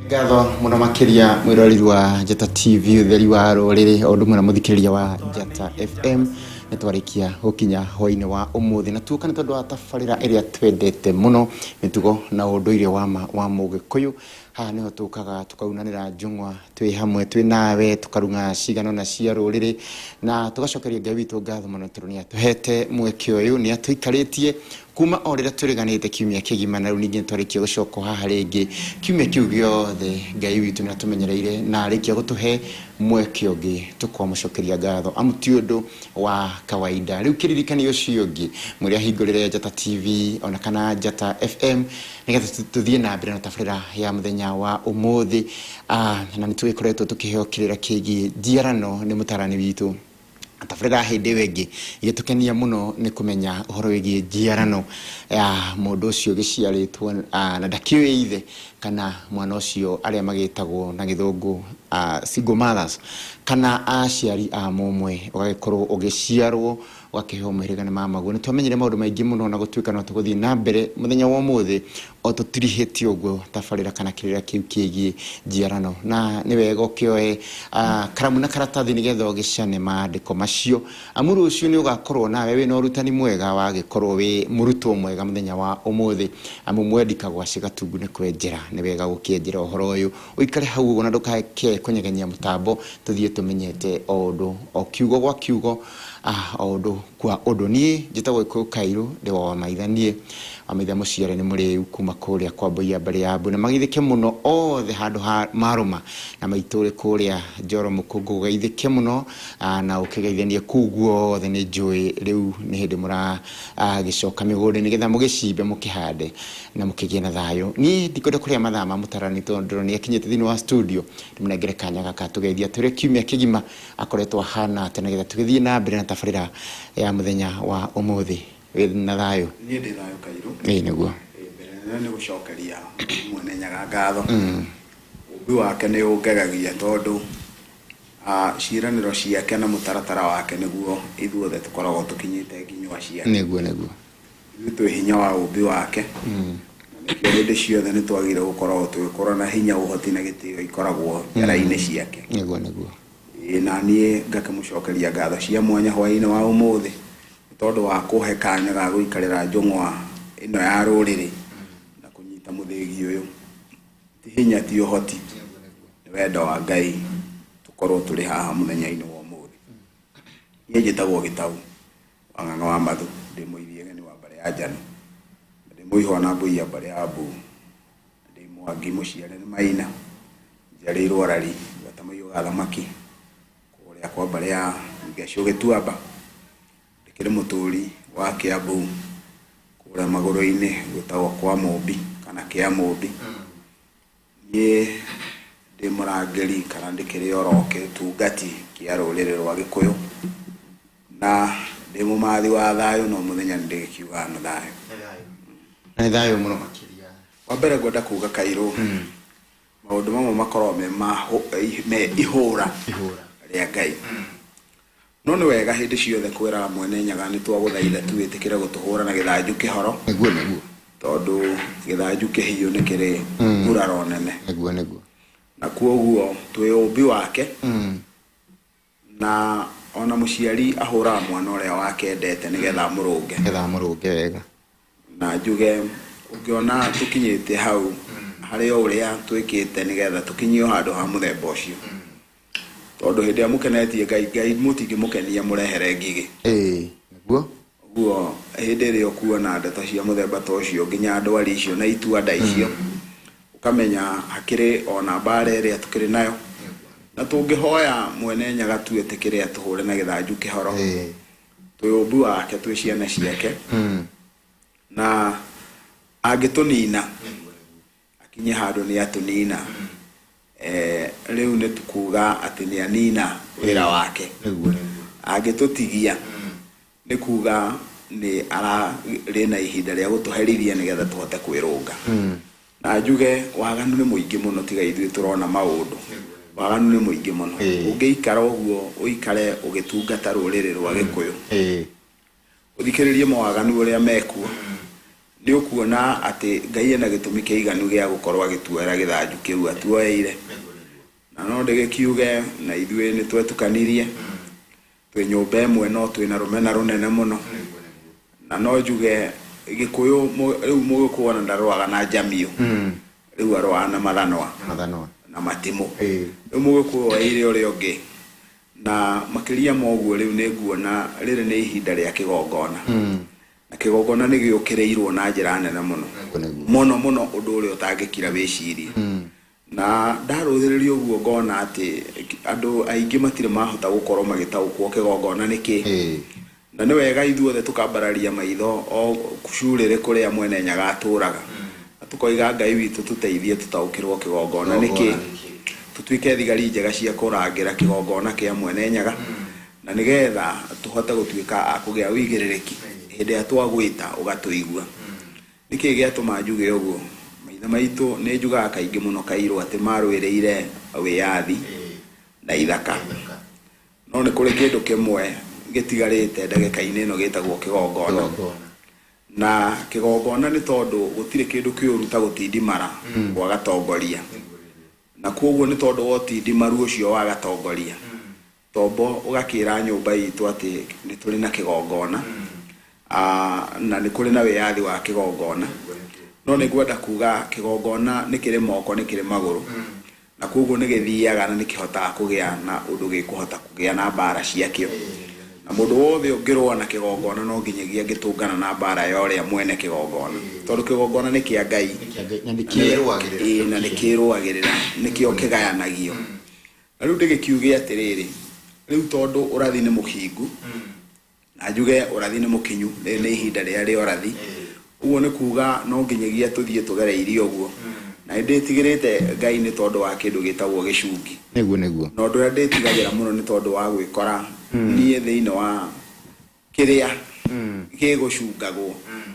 Ngatho muno makiria mwiroreri wa Njata TV utheri wa ruriri o ndumwe na muthikiriria wa Njata FM nitwarikia gukinya hwaini wa umuthi na tuka ni tondu wa tabarira iria twendete muno mitugo na unduire wa mugikuyu ha niho tukaga tukaunanira njungwa twi hamwe twi nawe tukarunga cigano na cia ruriri na tugacokeria Ngai witu ngatho muno tondu ni atuhete mweke uyu ni atuikaritie kuma orira turiganite kiumia kigima na runigi ntwarikia gucoka haha ringi kiumia kiu giothe Ngai witu ni atumenyereire na arikia gutuhe mweke ungi tukwamucokeria ngatho amuti undu wa kawaida riu kiririkani ucio ungi muri ahingurire Njata TV ona kana Njata FM nigetha tuthie na mbere na tabarira ya muthenya wa umuthi na nitwikoretwo tukiheo kirira kigi njiarano ni mutarani witu tabarira hindi wengi igitukenia muno ni kumenya uhoro wigi njiarano ya mundu ucio giciaritwo na ndakiwe ithe kana mwana ucio aria magitagwo na githungu single mothers kana aciari a mumwe ugagikorwo ugiciarwo wakiheo mahiriga ni mamaguo ni twamenyire maundu maingi muno na gutuika no tuguthie na mbere muthenya wa umuthi o tutirihitio uguo tabarira kana kirira kiu kigi njiarano na ni wega ukioe karamu na karatathi nigetha ugicane maandiko macio amuru ucio ni ugakorwo nawe wina urutani mwega wa gikorwo wi murutwo mwega muthenya wa umuthi amu mwendikagwa cigatungu ni kwenjera ni wega gukienjera uhoro uyu uikare hau uguo na ndukake kunyeganyia mutambo tuthie tumenyete ondu o kiugo gwa kiugo ondu kwa undu nie njitagwo Ikuyu Kairu ndi wa maithanie wa maitha muciare ni muri kuma kuria kwa Mboia mbere ya Mbu na magithike muno othe handu maruma na maituri kuria Njoro Mukungu gaithike muno na ukigeithanie kuguo othe ni njui riu ni hindi mura gicoka miguri nigetha mugicimbe mukihande na mukigie na thayo ni ndikwenda kuria mathama mutarani tondu ni akinyite thini wa studio ndimunengere kanya gaka tugeithia turi kiumia kigima akoretwo hana ate nigetha tugithie na mbere na tabarira ya muthenya wa umuthi na thayo ni ndi thayo Kairu niguo mbere ni gucokeria mwene nyaga ngatho ubi wake ni ungagagia tondu ciiraniro ciake na mutaratara wake niguo ithuothe tukoragwo tukinyite nginywa ciake niguo twi hinya wa ubi wake na hindi ciothe ni twagire gukorwo twikora na hinya uhoti na gitio ikoragwo njara-ini ciake niguo na nie ngakimucokeria ngatho cia mwanya hwaini wa umuthi tondu wa kuhe kanya ga guikarira njungwa ino ya ruriri na kunyita muthigi uyu ti hinya ti uhoti ni wendo wa Ngai tukorwo turi haha muthenya-ini wa umuthi nie njitagwo Gitau wa Ng'ang'a wa Mathu ndi muithiegeni wa mbere ya Njano ndi muihwa na Mboia mbere ya Mbu ndi Mwangi muciare ni Maina njarirwo Rari Gatamaio ga Thamaki kuria kwa mbere ya Ngeco Gituamba ndikiri muturi wa Kiambu kuria maguru-ini gutagwo kwa Mumbi kana kia Mumbi nie ndi murangeri kana ndikiri oroke tungati kia ruriri rwa Gikuyu na ndi mumathi wa thayo no muthenya ndikiuga na thayo na thayo muno makiria wa mbere ngwenda kuga Kairu maundu mamwe makorwo me ihura ria Ngai no ni wega hindi ciothe kwira mwene nyaga ni twaguthaitha tuitikire gutuhura na githanju kihoro niguo tondu githanju kihiu ni kiri nguraro nene niguo na kuoguo twi ubi wake na ona muciari ahura mwana uria wake endete nigetha murunge wega na njuge ungiona tukinyite hau hari uria twikite nigetha tukinyio handu ha muthemba ucio tondu hindi amukenetie Ngai mutingimukenia murehere ngigi niguo guo hindi ri okuona ndeto cia muthemba ta ucio nginya ndwari icio na ituanda icio ukamenya hakiri ona bara iria tukiri nayo na tungihoya mwene nyaga tuetikire atuhure na githanju kihoro twi ubu wake twi ciana ciake na agitunina akinye handu ni atunina riu ni tukuga ati ni anina wira wake agitutigia ni kuga ni ara rina ihinda ria gutuherithia nigetha tuhote kwirunga na njuge waganu ni muingi muno tiga ithuĩ turona maundu waganu ni muingi muno ungiikara uguo uikare ugitungata ruriri rwa Gikuyu uthikiririe mawaganu uria mekuo nĩ ũkuona atĩ Ngai ena gĩtũmi kĩiganu gĩa gũkorwo agĩtuoera gĩthanju kĩu atuoeire, na no ndĩgĩkiuge na ithuĩ nĩ twetukanirie twĩ nyũmba ĩmwe no twĩna rũmena rũnene mũno, na no njuge Gĩkũyũ rĩu mũgĩkũyũ na ndarũaga na Njamio, rĩu arũaga na mathanwa na matimũ, rĩu mũgĩkũyũ oeire ũrĩa ũngĩ, na makĩria ma ũguo rĩu nĩ nguona rĩrĩ nĩ ihinda rĩa kĩgongona, na kĩgongona nĩ gĩũkĩrĩirwo na njĩra nene mũno mũno ũndũ ũrĩa ũtangĩkira wĩcirie, na ndarũthĩrĩria ũguo ngona atĩ andũ aingĩ matirĩ mahota gũkorwo magĩtaũkwo kĩgongona nĩkĩ, na nĩ wega ithuothe tũkambararia maitho o kucurĩrĩ kũrĩa mwene Nyaga atũraga, tũkoiga Ngai witũ tũteithie tũtaũkĩrwo kĩgongona nĩkĩ, tũtuĩke thigari njega cia kũrangĩra kĩgongona kĩa mwene Nyaga, na nĩgetha tũhote gũtuĩka a kũgĩa wĩigĩrĩrĩki hĩndĩ ĩrĩa twagwĩta ũgatũigua. Nĩkĩ gĩatũma njuge ũguo? Maithe maitũ nĩ njugaga kaingĩ mũno Kairũ atĩ marũĩrĩire wĩyathi na ithaka, no nĩ kũrĩ kĩndũ kĩmwe gĩtigarĩte ndagĩka-inĩ ĩno gĩtagwo kĩgongona, na kĩgongona nĩ tondũ gũtirĩ kĩndũ kĩũru ta gũtindimara kwa gatongoria, na kwoguo nĩ tondũ wotindimaru ũcio wa gatongoria tombo ũgakĩra nyũmba itũ atĩ nĩ tũrĩ na kĩgongona, na nĩ kũrĩ na wĩyathi wa kĩgongona, no nĩ ngwenda kuga kĩgongona nĩ kĩrĩ moko nĩ kĩrĩ magũrũ, na kwoguo nĩ gĩthiaga na nĩ kĩhotaga kũgĩa na ũndũ gĩkũhota kũgĩa na mbara ciakĩo, na mũndũ wothe ũngĩrũa na kĩgongona no nginyagia gĩtũngana na mbara ya ũrĩa mwene kĩgongona, tondũ kĩgongona nĩ kĩa Ngai na nĩ kĩrũagĩrĩra, nĩkĩo kĩgayanagio. Na rĩu ndĩgĩkiuge atĩrĩrĩ, rĩu tondũ ũrathi nĩ mũhingu, na njuge ũrathi nĩ mũkinyu, nĩ ihinda rĩrĩa rĩa ũrathi, ũguo nĩ kuga no nginyagia tũthiĩ tũgereire ũguo, na ndĩtigĩrĩte Ngai nĩ tondũ wa kĩndũ gĩtagwo gĩcungi, nĩguo na ũndũ ũrĩa ndĩtigagĩra mũno nĩ tondũ wa gwĩkora niĩ thĩinĩ wa kĩrĩa gĩgũcungagwo,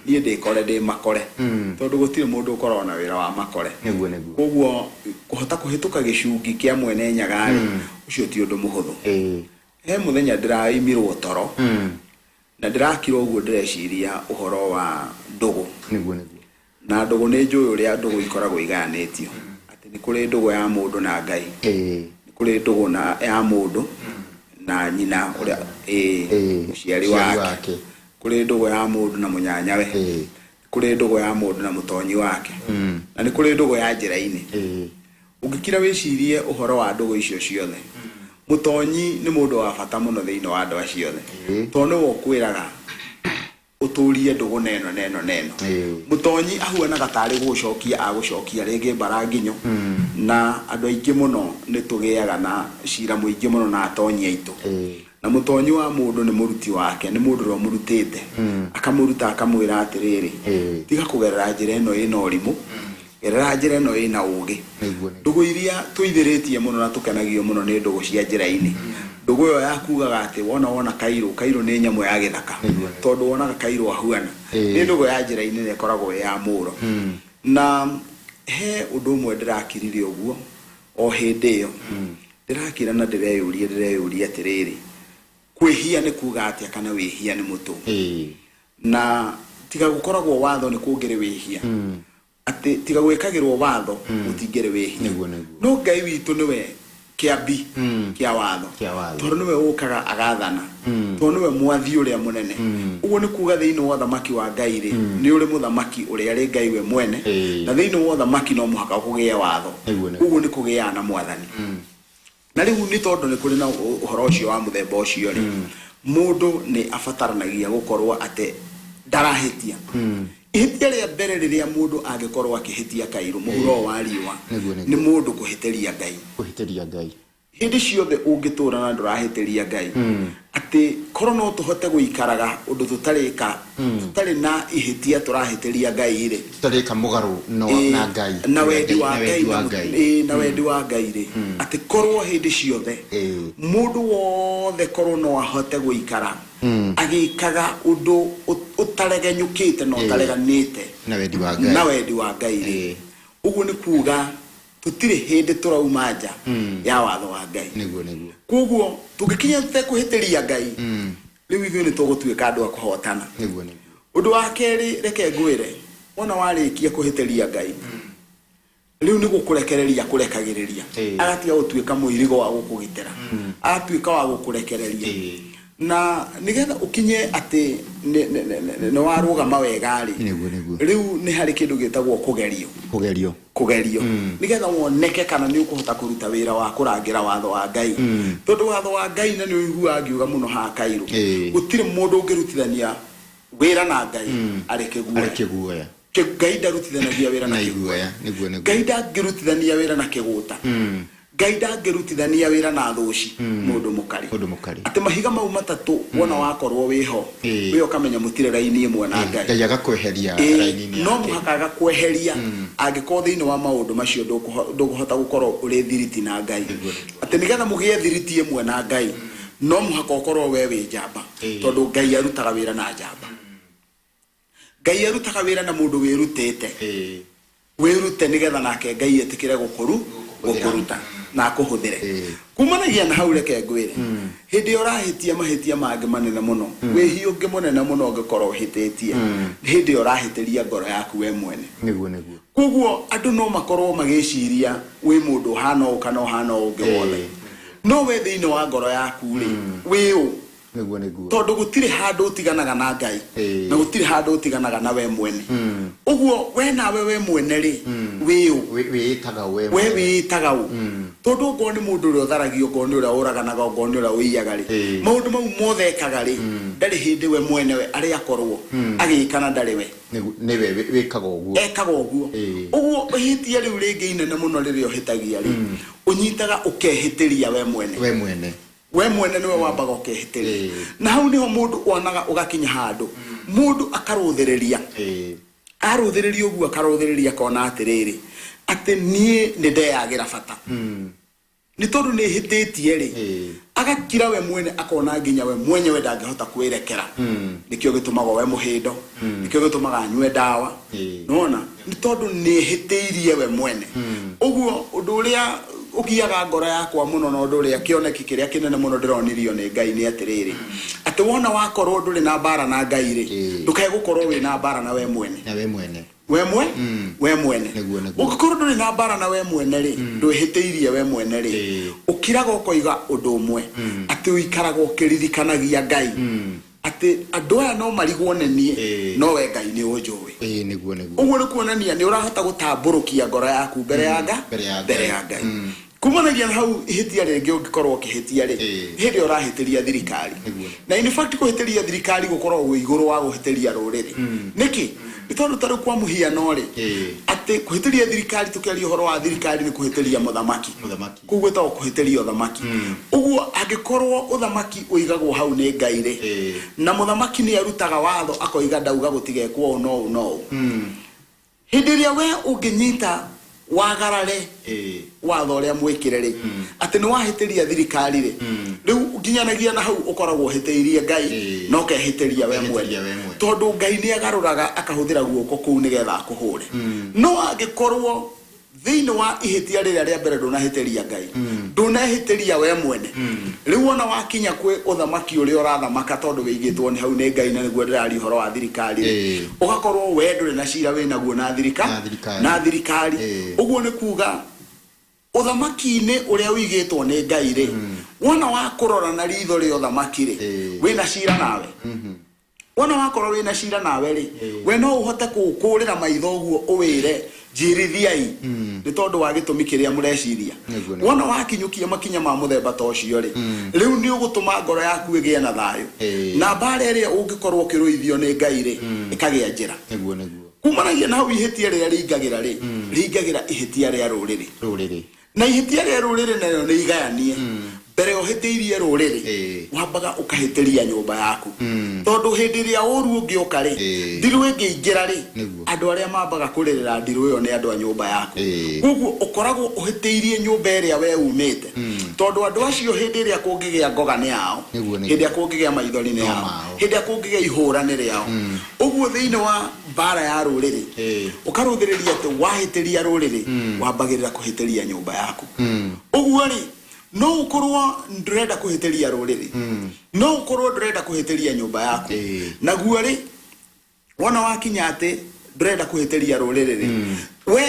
niĩ ndĩkore ndĩ makore, tondũ gũtirĩ mũndũ ũkoragwo na wĩra wa makore, koguo kũhota kũhĩtũka gĩcungi kĩa mwene Nyaga ũcio ti ũndũ mũhũthũ. He mũthenya ndĩraimirwo toro, na ndĩrakira ũguo ndĩreciria ũhoro wa ndũgũ, na ndũgũ nĩ njũĩ ũrĩa ndũgũ ikoragwo igayanĩtio, atĩ nĩ kũrĩ ndũgũ ya mũndũ na Ngai, nĩ kũrĩ ndũgũ ya mũndũ na nyina ũrĩa mũciari wake, kũrĩ ndũgũ ya mũndũ na mũnyanyawe, kũrĩ ndũgũ ya mũndũ na mũtonyi wake, na nĩ kũrĩ ndũgũ ya njĩra-inĩ. Ũngĩkira wĩcirie ũhoro wa ndũgũ icio ciothe, mũtonyi nĩ mũndũ wa bata mũno thĩinĩ wa andũ acio othe, tondũ nĩwe ũkwĩraga ũtũrie ndũgũ neno, mũtonyi ahuanaga tarĩ gũcokia agũcokia rĩngĩ mbaranginyo, na andũ aingĩ mũno nĩ tũgĩaga na cira mũingĩ mũno na atonyi aitũ, na mũtonyi wa mũndũ nĩ mũruti wake, nĩ mũndũ ũrĩa mũrutĩte, akamũruta akamwĩra atĩrĩrĩ, tiga kũgerera njĩra ĩno ĩna ũrimũ, gerera njĩra ĩno ĩna ũgĩ. Ndũgũ iria tũithĩrĩtie mũno na tũkenagio mũno nĩ ndũgũ cia njĩra-inĩ, ndũgũ ĩyo yakugaga atĩ wona Kairũ nĩ nyamũ ya gĩthaka, tondũ wonaga Kairũ ahuana, nĩ ndũgũ ya njĩra-inĩ na ĩkoragwo ya mũũro. Na he ũndũ ũmwe ndĩrakirire ũguo o hĩndĩ ĩyo, ndĩrakira na ndĩreyũria atĩrĩrĩ, kwĩhia nĩ kuga atĩa kana wĩhia nĩ mũtũ, na tiga gũkoragwo watho nĩ kũngĩrĩ wĩhia, atĩ tiga gwĩkagĩrwo watho gũtingĩrĩ wĩhia, no Ngai witũ nĩwe kĩambi kĩa watho, tondũ nĩwe ũkaga agathana, tondũ nĩwe mwathi ũrĩa mũnene. Ũguo nĩ kuga thĩinĩ wa ũthamaki wa Ngai rĩ, nĩ ũrĩ mũthamaki ũrĩa arĩ Ngai we mwene, na thĩinĩ wa ũthamaki no mũhaka kũgĩe watho, ũguo nĩ kũgĩaga na mwathani. Na rĩu nĩ tondũ nĩ kũrĩ na ũhoro ũcio wa mũthemba ũcio rĩ, mũndũ nĩ abataranagia gũkorwo atĩ ndarahĩtia. Ihĩtia rĩa mbere rĩrĩa mũndũ angĩkorwo akĩhĩtia Kairũ mũhuro wa riũa nĩ mũndũ kũhĩtĩria Ngai. Hĩndĩ ciothe ũngĩtũra na ndũrahĩtĩria Ngai, atĩ korwo no tũhote gũikaraga ũndũ tũtarĩ na ihĩtia tũrahĩtĩria Ngai rĩ, tũtarĩka mũgarũ na Ngai na wendi wa Ngai, na wendi wa Ngai rĩ, atĩ korwo hĩndĩ ciothe mũndũ wothe korwo no ahote gũikara agĩkaga ũndũ ũtaregenyũkĩte na ũtareganĩte na wendi wa Ngai rĩ, ũguo nĩ kuga tũtirĩ hĩndĩ tũrauma nja ya watho wa Ngai. Koguo tũngĩkinya tũtekũhĩtĩria Ngai, rĩu ithuĩ nĩ tũgũtuĩka andũ a kũhotana. Ũndũ wa kerĩ reke ngwĩre, wona warikia kuhitiria Ngai riu ni gukurekereria kurekagiriria agatiga gutuika muirigo wa gukugitera agatuika wa gukurekereria na nigetha ukinye ati ne warugama wega ri riu ni hari kindu gitagwo kugerio nigetha woneke kana ni ukuhota kuruta wira wa kurangira watho wa Ngai tondu watho wa Ngai na ni uigua ngiuga muno ha Kairo gutire mundu ungirutithania wira na Ngai areke guoya Ngai ndarutithanagia wira na kiguoya Ngai ndangirutithania wira na kiguta Ngai ndangirutithania wira na thuci mundu mukari ati mahiga mau matatu wona wakorwo wiho wiyo kamenya mutire raini imwe na Ngai agakweheria raini ni no muhaka agakweheria angiko thiini wa maundu macio nduguhota gukorwo uri thiriti na Ngai ati nigetha mugie thiriti imwe na Ngai no muhaka ukorwo we wi njamba tondu Ngai arutaga wira na njamba Ngai arutaga wira na mundu wirutete wirute nigetha nake Ngai etikire gukuruta na kuhuthire kumanagia na hau reke ngwire hindi urahitia mahitia mangi manene muno wihi ungi munene muno ungikorwo hititie hindi urahitiria ngoro yaku we mwene niguo kuguo andu no makorwo magiciria wi mundu hana o kana hana ungi wothe no we thiini wa ngoro yaku ri wiu niguo tondu gutire handu utiganaga na Ngai na gutire handu utiganaga na we mwene uguo we nawe we mwene ri wiu we witaga u tondu ngo ni mundu uri utharagio ngo ni uri uraganaga ngo ni uri uiyaga ri maundu mau mothe ekaga ri ndari hindi we mwene we ari akorwo agikana ndari we ni we wikaga uguo uguo hitia riu ringi inene muno riri ohitagia ri unyitaga ukehitiria we mwene niwe wambaga ukehitiria na hau niho mundu onaga ugakinya handu mundu akaruthiriria aruthiriria uguo akaruthiriria kona atiriri ati nie ni ndeyagira bata ni tondu ni hititie ri agakira we mwene akona nginya we mwenyewe ndangihota kwirekera nikio gitumaga we muhindo nikio gitumaga anywe dawa nona ni tondu ni hitiirie we mwene uguo undu uria ugiaga ngoro yakwa muno no nduria kioneki kiria kinene muno ndironirio ni Ngai ni atiriri ati wona wakorwo nduri na bara na Ngai ri ndukae gukorwo we na bara na we mwene we mwene ugikorwo nduri na bara na we mwene ri nduhitiirie we mwene ri ukiraga ukoiga undu umwe ati uikaraga ukiririkanagia Ngai ati andu aya no marigwo nenie no we Ngai ni unjui niguo uguo ni kuonania ni urahota gutamburukia ngoro yaku mbere ya Ngai kumanagia na hau hitia ringi ungikorwo ukihitia ri hindi urahitiria thirikari na in fact kuhitiria thirikari gukorwo wi iguru wa guhitiria ruriri niki bitondu taru kwa muhiano ri ati kuhitiria thirikari tukiaria horo wa thirikari ni kuhitiria muthamaki kugweta kuhitiria uthamaki uguo angikorwo uthamaki uigagwo hau ni Ngai ri na muthamaki ni arutaga watho akoiga ndauga gutigekwo no hindi ria we unginyita wagarare watho ria mwikire ri ati ni wahitiria thirikari ri riu nginyanagia na hau ukoragwo hitiirie Ngai no kehitiria we mwene tondu Ngai ni agaruraga akahuthira guoko kuu nigetha akuhure no angikorwo thiini wa ihitia riria ria mbere ndunahitiria Ngai ndunahitiria we mwene riu ona wakinya kwi uthamaki uria urathamaka tondu wigitwo ni hau ni Ngai na niguo ndirari horo wa thirikari ugakorwo we nduri na cira we naguo na thirikari uguo ni kuga uthamaki ni uria wigitwo ni Ngai ri wona wakurora na ritho ri uthamaki ri we na cira nawe wona wakorwo we na cira nawe ri we no uhote kukurira maitho uguo uwire jirithiai ni tondu wa gitumi kiria mureciria wona wakinyukia makinya ma muthemba ta ucio ri riu ni ugutuma ngoro yaku igie na thayo na bare iria ungikorwo kiruithio ni Ngai ri ikagia njira kumanagia na hau ihitia riria ringagira ihitia ria ruriri na ihitia ria ruriri nayo ni igayanie mbere ohitiirie ruriri wambaga ukahitiria nyumba yaku tondu hindi ria uru ungioka ri ndiru ingiingira ri andu aria mambaga kuririra ndiru iyo ni andu a nyumba yaku uguo ukoragwo uhitiirie nyumba iria we umite tondu andu acio hindi ria kungigia ngoga ni ao hindi ria kungigia maithori ni ao hindi ria kungigia ihura ni riao uguo thiini wa bara ya ruriri ukaruthiriria ati wahitiria ruriri wambagirira kuhitiria nyumba yaku uguo ri no ukorwo ndurenda kuhitiria ruriri no ukorwo ndurenda kuhitiria nyumba yaku naguo ri wona wakinya ati ndrenda kuhitiria ruriri we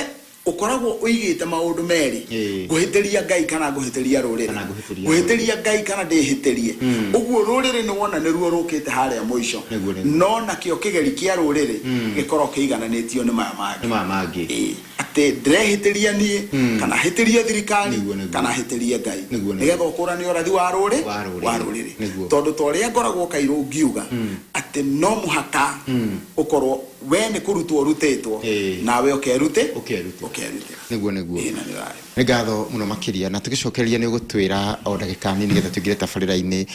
ukoragwo uigite maundu meri guhitiria Ngai kana guhitiria ruriri guhitiria Ngai kana ndihitirie uguo ruriri ni wona niruo rukite haria muico no nakio kigeri kia ruriri gikoro kiigananitio ni maya mangi ate ndrehitiria nie kana hitiria thirikari kana hitiria Ngai nigetha ukurani orathi wa ruriri tondu toria ngoragwo kairu ngiuga ate no muhaka ukorwo we ni kurutwo rutitwo nawe ukerute niguo ni ngatho muno makiria na tugicokereria ni gutwira o ndagika nini nigetha tugire tabarira-ini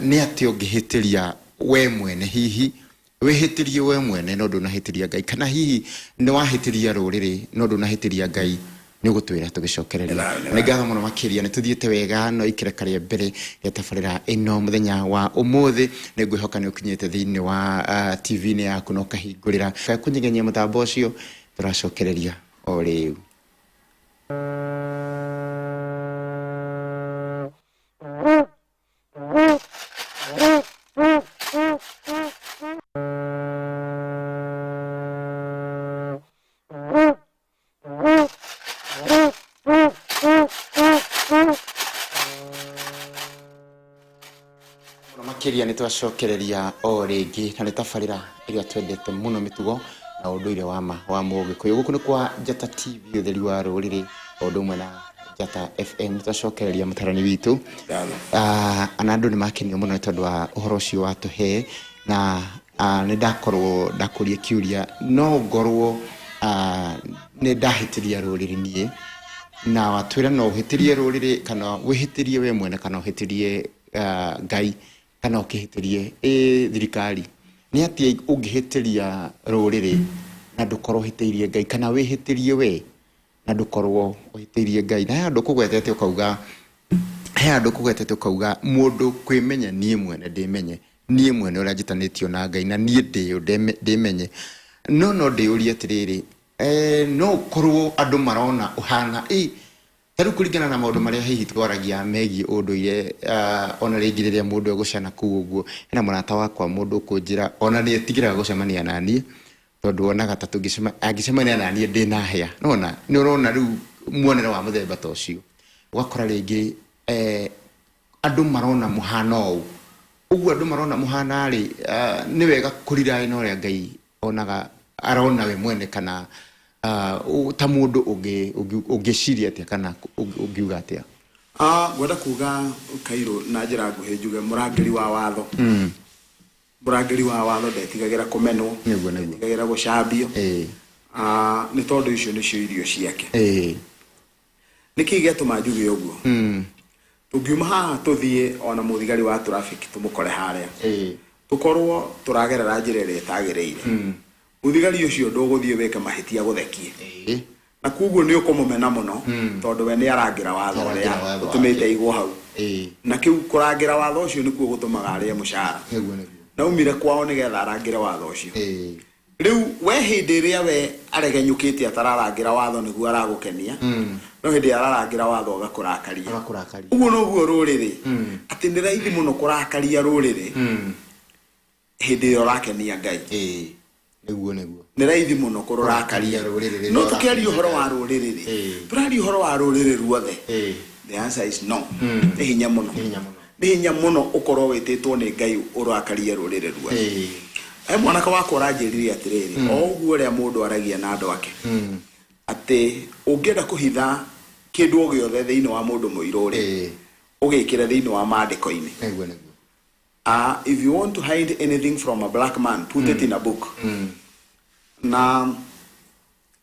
ni ati ungihitiria we mwene hihi wihitirie we mwene no ndunahitiria Ngai kana hihi ni wahitiria ruriri no ndunahitiria Ngai ni gutwira tugicokereria ni ngatho muno makiria ni tuthiete wega no ikireka ria mbere ya tabarira ino muthenya wa umuthi ni ngwihoka ni ukinyite thiini wa TV ni yaku no kahingurira kunyigenya mutambo ucio turacokereria o riu makiria ni twacokereria o ringi na ni tabarira iria twendete muno mitugo na unduire wa Mugikuyu guku ni kwa Njata TV utheri wa ruriri undu umwe na Njata FM twacokereria mutarani witu anandu ni makenio muno tondu wa uhoro ucio watuhe na ni ndakurie kiuria no ngorwo ni ndahitiria ruriri nie na watwira no uhitirie ruriri kana wihitirie we mwene kana uhitirie Ngai kana ukihitirie thirikari ni ati ungihitiria ruriri na ndukorwo hitirie Ngai kana wihitirie we na ndukorwo uhitirie Ngai na andu kugwetete ukauga mundu kwimenya nie mwene ndimenye nie mwene uria njitanitio na Ngai na nie ndimenye no ndiurie atiriri no korwo andu marona uhana taru kuringana na maundu maria hihi twaragia megi unduire ona ringireria mundu egucana ku uguo ena murata wakwa mundu kunjira ona ni tigiraga gucemania nanie tondu onaga ta angicemania nanie ndina hea nona ni urona riu muonere wa muthemba ta ucio ugakora ringi andu marona muhana uguo andu marona muhana ri ni wega kurira ino ria Ngai onaga arona we mwene kana ta mundu ungiciria atia kana ungiuga atia gwenda kuga Kairo na njira nguhe njuge murangiri wa watho murangiri wa watho ndetigagira kumenwo ndetigagira gucambio ni tondu icio nicio irio ciake niki giatuma njuge uguo tungiuma haha tuthie ona muthigari wa traffic tumukore haria tukorwo turagerera njira iria itagireire muthigari ucio nduguthie weke mahitia guthekie na kuguo ni ukumumena muno tondu we ni arangira watho uria utumite igwo hau na kiu kurangira watho ucio nikuo gutumaga aria mushara na umire kwao nigetha arangira watho ucio riu we hindi iria we aregenyukite atararangira watho niguo aragukenia no hindi ararangira watho agakurakaria uguo noguo ruriri ati ni raithi muno kurakaria ruriri hindi iyo rakenia Ngai niguo ni raithi muno kururakaria no tukiaria uhoro wa ruriri turaria uhoro wa ruriri ruothe the answer is no ni hinya muno ukorwo wititwo ni Ngai urakaria ruriri ruothe mwanaka wako aranjiririe atiriri o uguo ria mundu aragia na andu ake ati ungienda kuhitha kindu o giothe thiini wa mundu muiruri ugikira thiini wa maandiko-ini if you want to hide anything from a black man, put it in a book. Na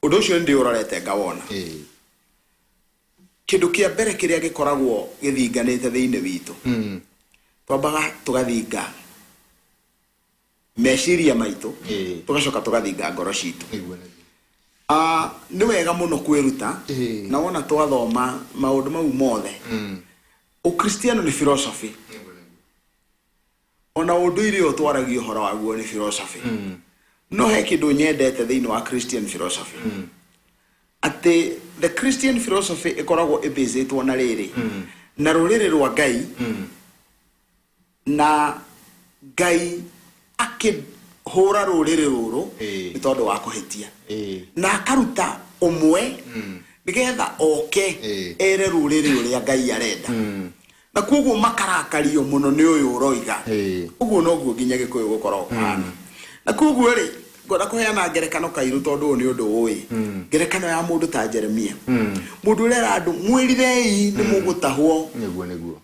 undu ucio ndi urorete ngawona kindu kia mbere kiria gikoragwo githinganite thiini witu twambaga tugathinga meciria maitu tugacoka tugathinga ngoro citu ni wega muno kwiruta na wona twathoma maundu mau mothe ukristiano ni philosophy ona unduire utwaragi uhoro waguo ni philosophy no he kindu nyendete thiini wa Christian philosophy ati the Christian philosophy ikoragwo ibizitwo na riri na ruriri rwa Ngai na Ngai hura ruriri ruru ni tondu wa kuhitia na akaruta umwe nigetha oke ere ruriri uria Ngai arenda na kuguo makarakario muno ni uyu uroiga uguo noguo nginya Gikuyu gukorwo kana na kuguo ri ngoda kuheana ngerekano kairu tondu ni undu ui ngerekano ya mundu ta Jeremia mundu rera andu mwirirei ni mugutahwo niguo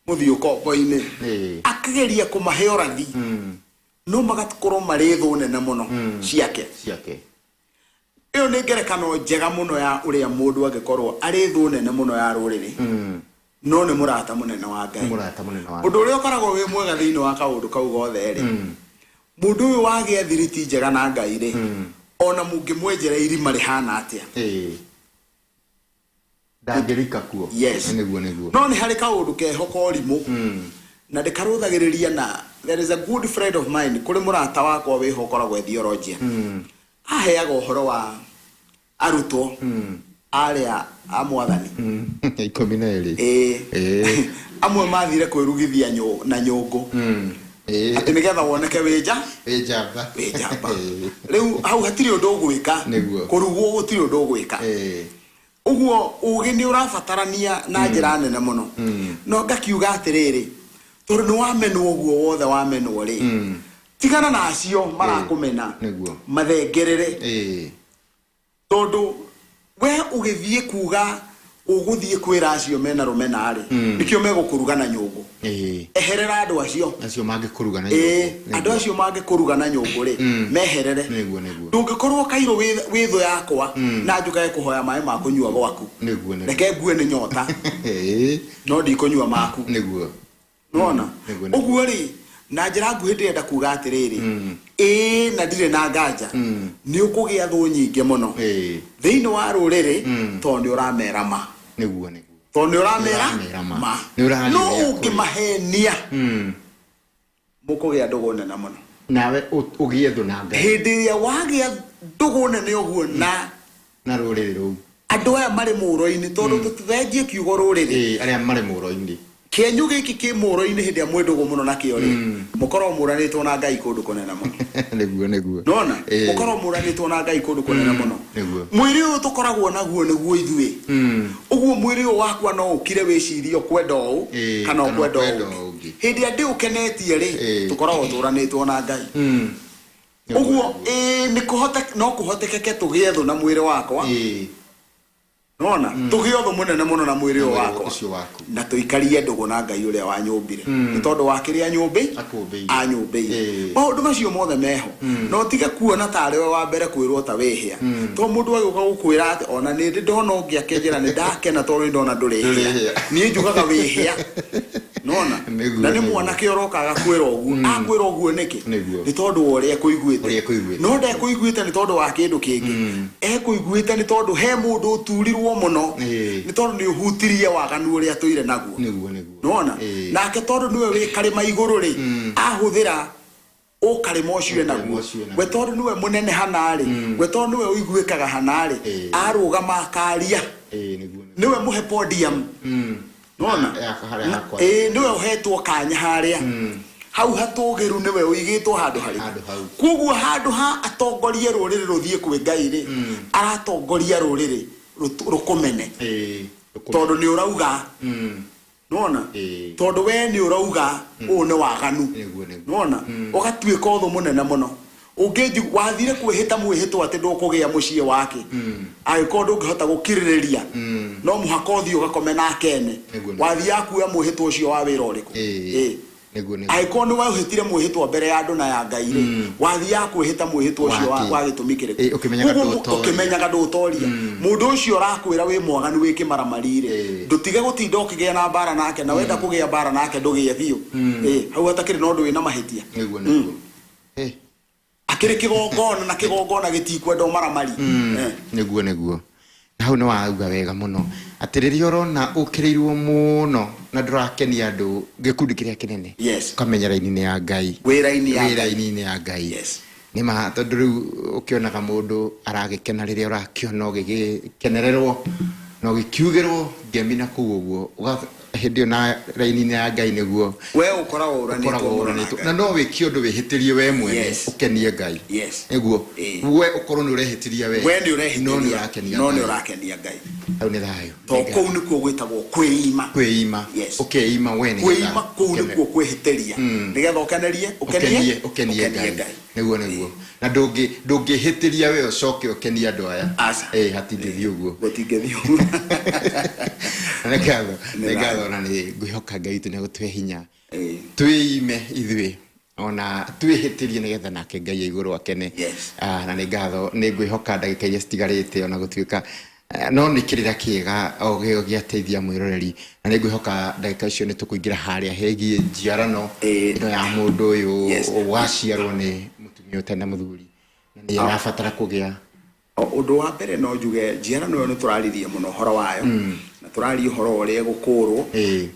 muthio kombo-ini akageria kumahe orathi no magakorwo mari thu nene muno ciake iyo ni ngerekano njega muno ya uria mundu angikorwo ari thu nene muno ya ruriri no ni murata munene wa Ngai undu uria ukoragwo wi mwega thiini wa kaundu kau gothe ri mundu uyu wagia thiriti njega na Ngai ri ona mungimwenjera irima rihana atia ndangirika kuo niguo no ni hari kaundu kehoka rimu na ndikaruthagiriria na there is a good friend of mine kuri murata wakwa wi hokoragwo theology aheaga uhoro wa arutwo aria amwathani 12 amwe mathire kwirugithia na nyungu ati nigetha woneke wija riu hau hatiri undu ugwika kurugwo gutiri undu ugwika uguo ugi ni urabatarania na njira nene muno no ngakiuga atiriri tondu ni wamenwo uguo wothe wamenwo ri tigana na acio marakumena mathengerere tondu we ugithie kuga uguthie kwira acio mena rumena ri nikio megukuruga na nyungu eherera andu acio mangikuruga na nyungu andu acio mangikuruga na nyungu ri meherere ndungikorwo kairo witho yakwa na njukae kuhoya mai ma kunyua gwaku reke ngue ni nyota no ndikunyua maku nona uguo ri na njira nguhi ndirenda kuga atiriri na ndire na nganja ni ukugia thu nyingi muno thiini wa ruriri tondu uramera ma tondu uramera ma no ungimahenia mukugia ndugu nene muno nawe ugie thu na Ngai hindi iria wagia ndugu nene uguo na ruriri ru andu aya mari muro-ini tondu tutithenjie kiugo ruriri aria mari muro-ini kenyu giki ki muro-ini hindi ya mwendugo muno na kio ri mukorwo muranitwo na Ngai kundu kunene muno niguo nona mukorwo muranitwo na Ngai kundu kunene muno mwiri uyu tukoragwo naguo niguo ithui uguo mwiri uyu wakwa no ukire wicirio kwenda uu kana ukwenda uu hindi ya ndi ukenetie ri tukoragwo turanitwo na Ngai uguo ni kuhotekeke tugie thu na mwiri wakwa nona tugiotho munene muno na mwiri wakwa na tuikarie ndugu na Ngai uria wa nyumbire ni tondu wa kiria nyumbi anyumbi maundu macio mothe meho no tige kuona tare we wa mbere kwirwo ta wihia to mundu aguka gukwira ati ona ni ndona ungiakenjera ni ndakena tondu ndona ndurihia ni njugaga wihia nona na ni mwanake urokaga kwira uguo akwira uguo niki ni tondu uria kuiguite no nda kuiguite ni tondu wa kindu kingi kuiguite ni tondu he mundu uturirwo muno ni tondu ni uhutirie waganu uria tuire naguo nona nake tondu niwe wi karima iguru ri ahuthira ukarima ucio naguo we tondu niwe munene hanari we tondu niwe uiguikaga hanari arugama akaria niwe muhe podium nona niwe uhetwo kanya haria hau hatugiru niwe uigitwo handu hari kuguo handu ha atongorie ruriri ruthie kwi Ngai ri aratongoria ruriri rukumene tondu ni urauga nona tondu we ni urauga u ni waganu nona ugatuika uthu munene muno ungeji wathire kwihita mwihitwo ati ndukugia mucie wake agiko ndungihota gukiririria no muhaka uthio gakome na kene wathi yakuya mwihitwo ucio wa wira uriku agiko ni wahitire mwihitwo mbere ya andu na ya Ngai ri wathi yakwihita mwihitwo ucio wa gitumikire ukimenyaga ndutoria mundu ucio arakwira wi mwaganu wi kimaramarire ndutige gutinda ukigia na bara nake na wenda kugia bara nake ndugie thio hau hatakiri no ndu wina mahitia akiri kigongona na kigongona gitikwenda maramari niguo na hau no wauga wega muno atiririo rona ukirirwo muno na ndurakenia andu gikundi kiria kinene kamenyera-ini ya Ngai wira-ini ya Ngai nima tondu riu ukionaga mundu aragikena riria urakiona ugikenererwo no gikiugirwo ngemina kuu uguo hindi na raini ya Ngai niguo we ukoragwo uranitwo na no wiki undu wihitirie we mwene ukenie Ngai niguo we ukorwo ni urehitiria we ni urehitiria no ni urakenia Ngai au ni thayo to kou nikuo gwitagwo kwiima ukeima we ni kwiima kou nikuo kwihitiria nigetha ukenie Ngai niguo na ndungihitiria we ucoke ukenie andu aya hatingithi uguo gutingithi negatho na ni ngwihoka Ngai tu ne gutwe hinya twime ithui ona twihitirie nigetha nake Ngai iguru akene na ni ngatho ni ngwihoka ndagika iria citigarite ona gutuika no ni kirira kiega o giateithia mwiroreri na ni ngwihoka ndagika icio ni tukuingira haria hegi njiarano ino ya mundu uyu waciarwo ni mutumia utena muthuri na ni arabatara kugia undu wa mbere no njuge njiarano yo ni turaririe muno horo wayo na turaria horo uria gukurwo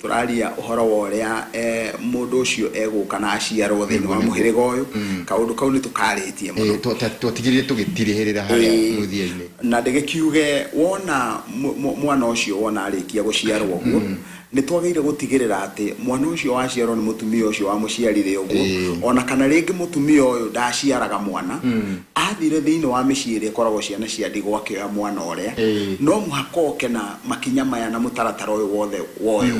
turaria horo uria mundu ucio eguka na aciarwo thini wa muhiriga uyu kaundu kau ni tukaritie muno twatigirire tugitirihirira haria muthiaine na ndigikiuge wona mwana ucio wona arikia guciarwo uguo ni twagire gutigirira ati mwana ucio waciarwo ni mutumia ucio wa muciarire uguo ona kana ringi mutumia uyu ndaciaraga mwana athire thini wa miciire koragwo ciana cia ndigwa kioya mwana uria no muhakoke na makinya maya na mutaratara uyu wothe woyo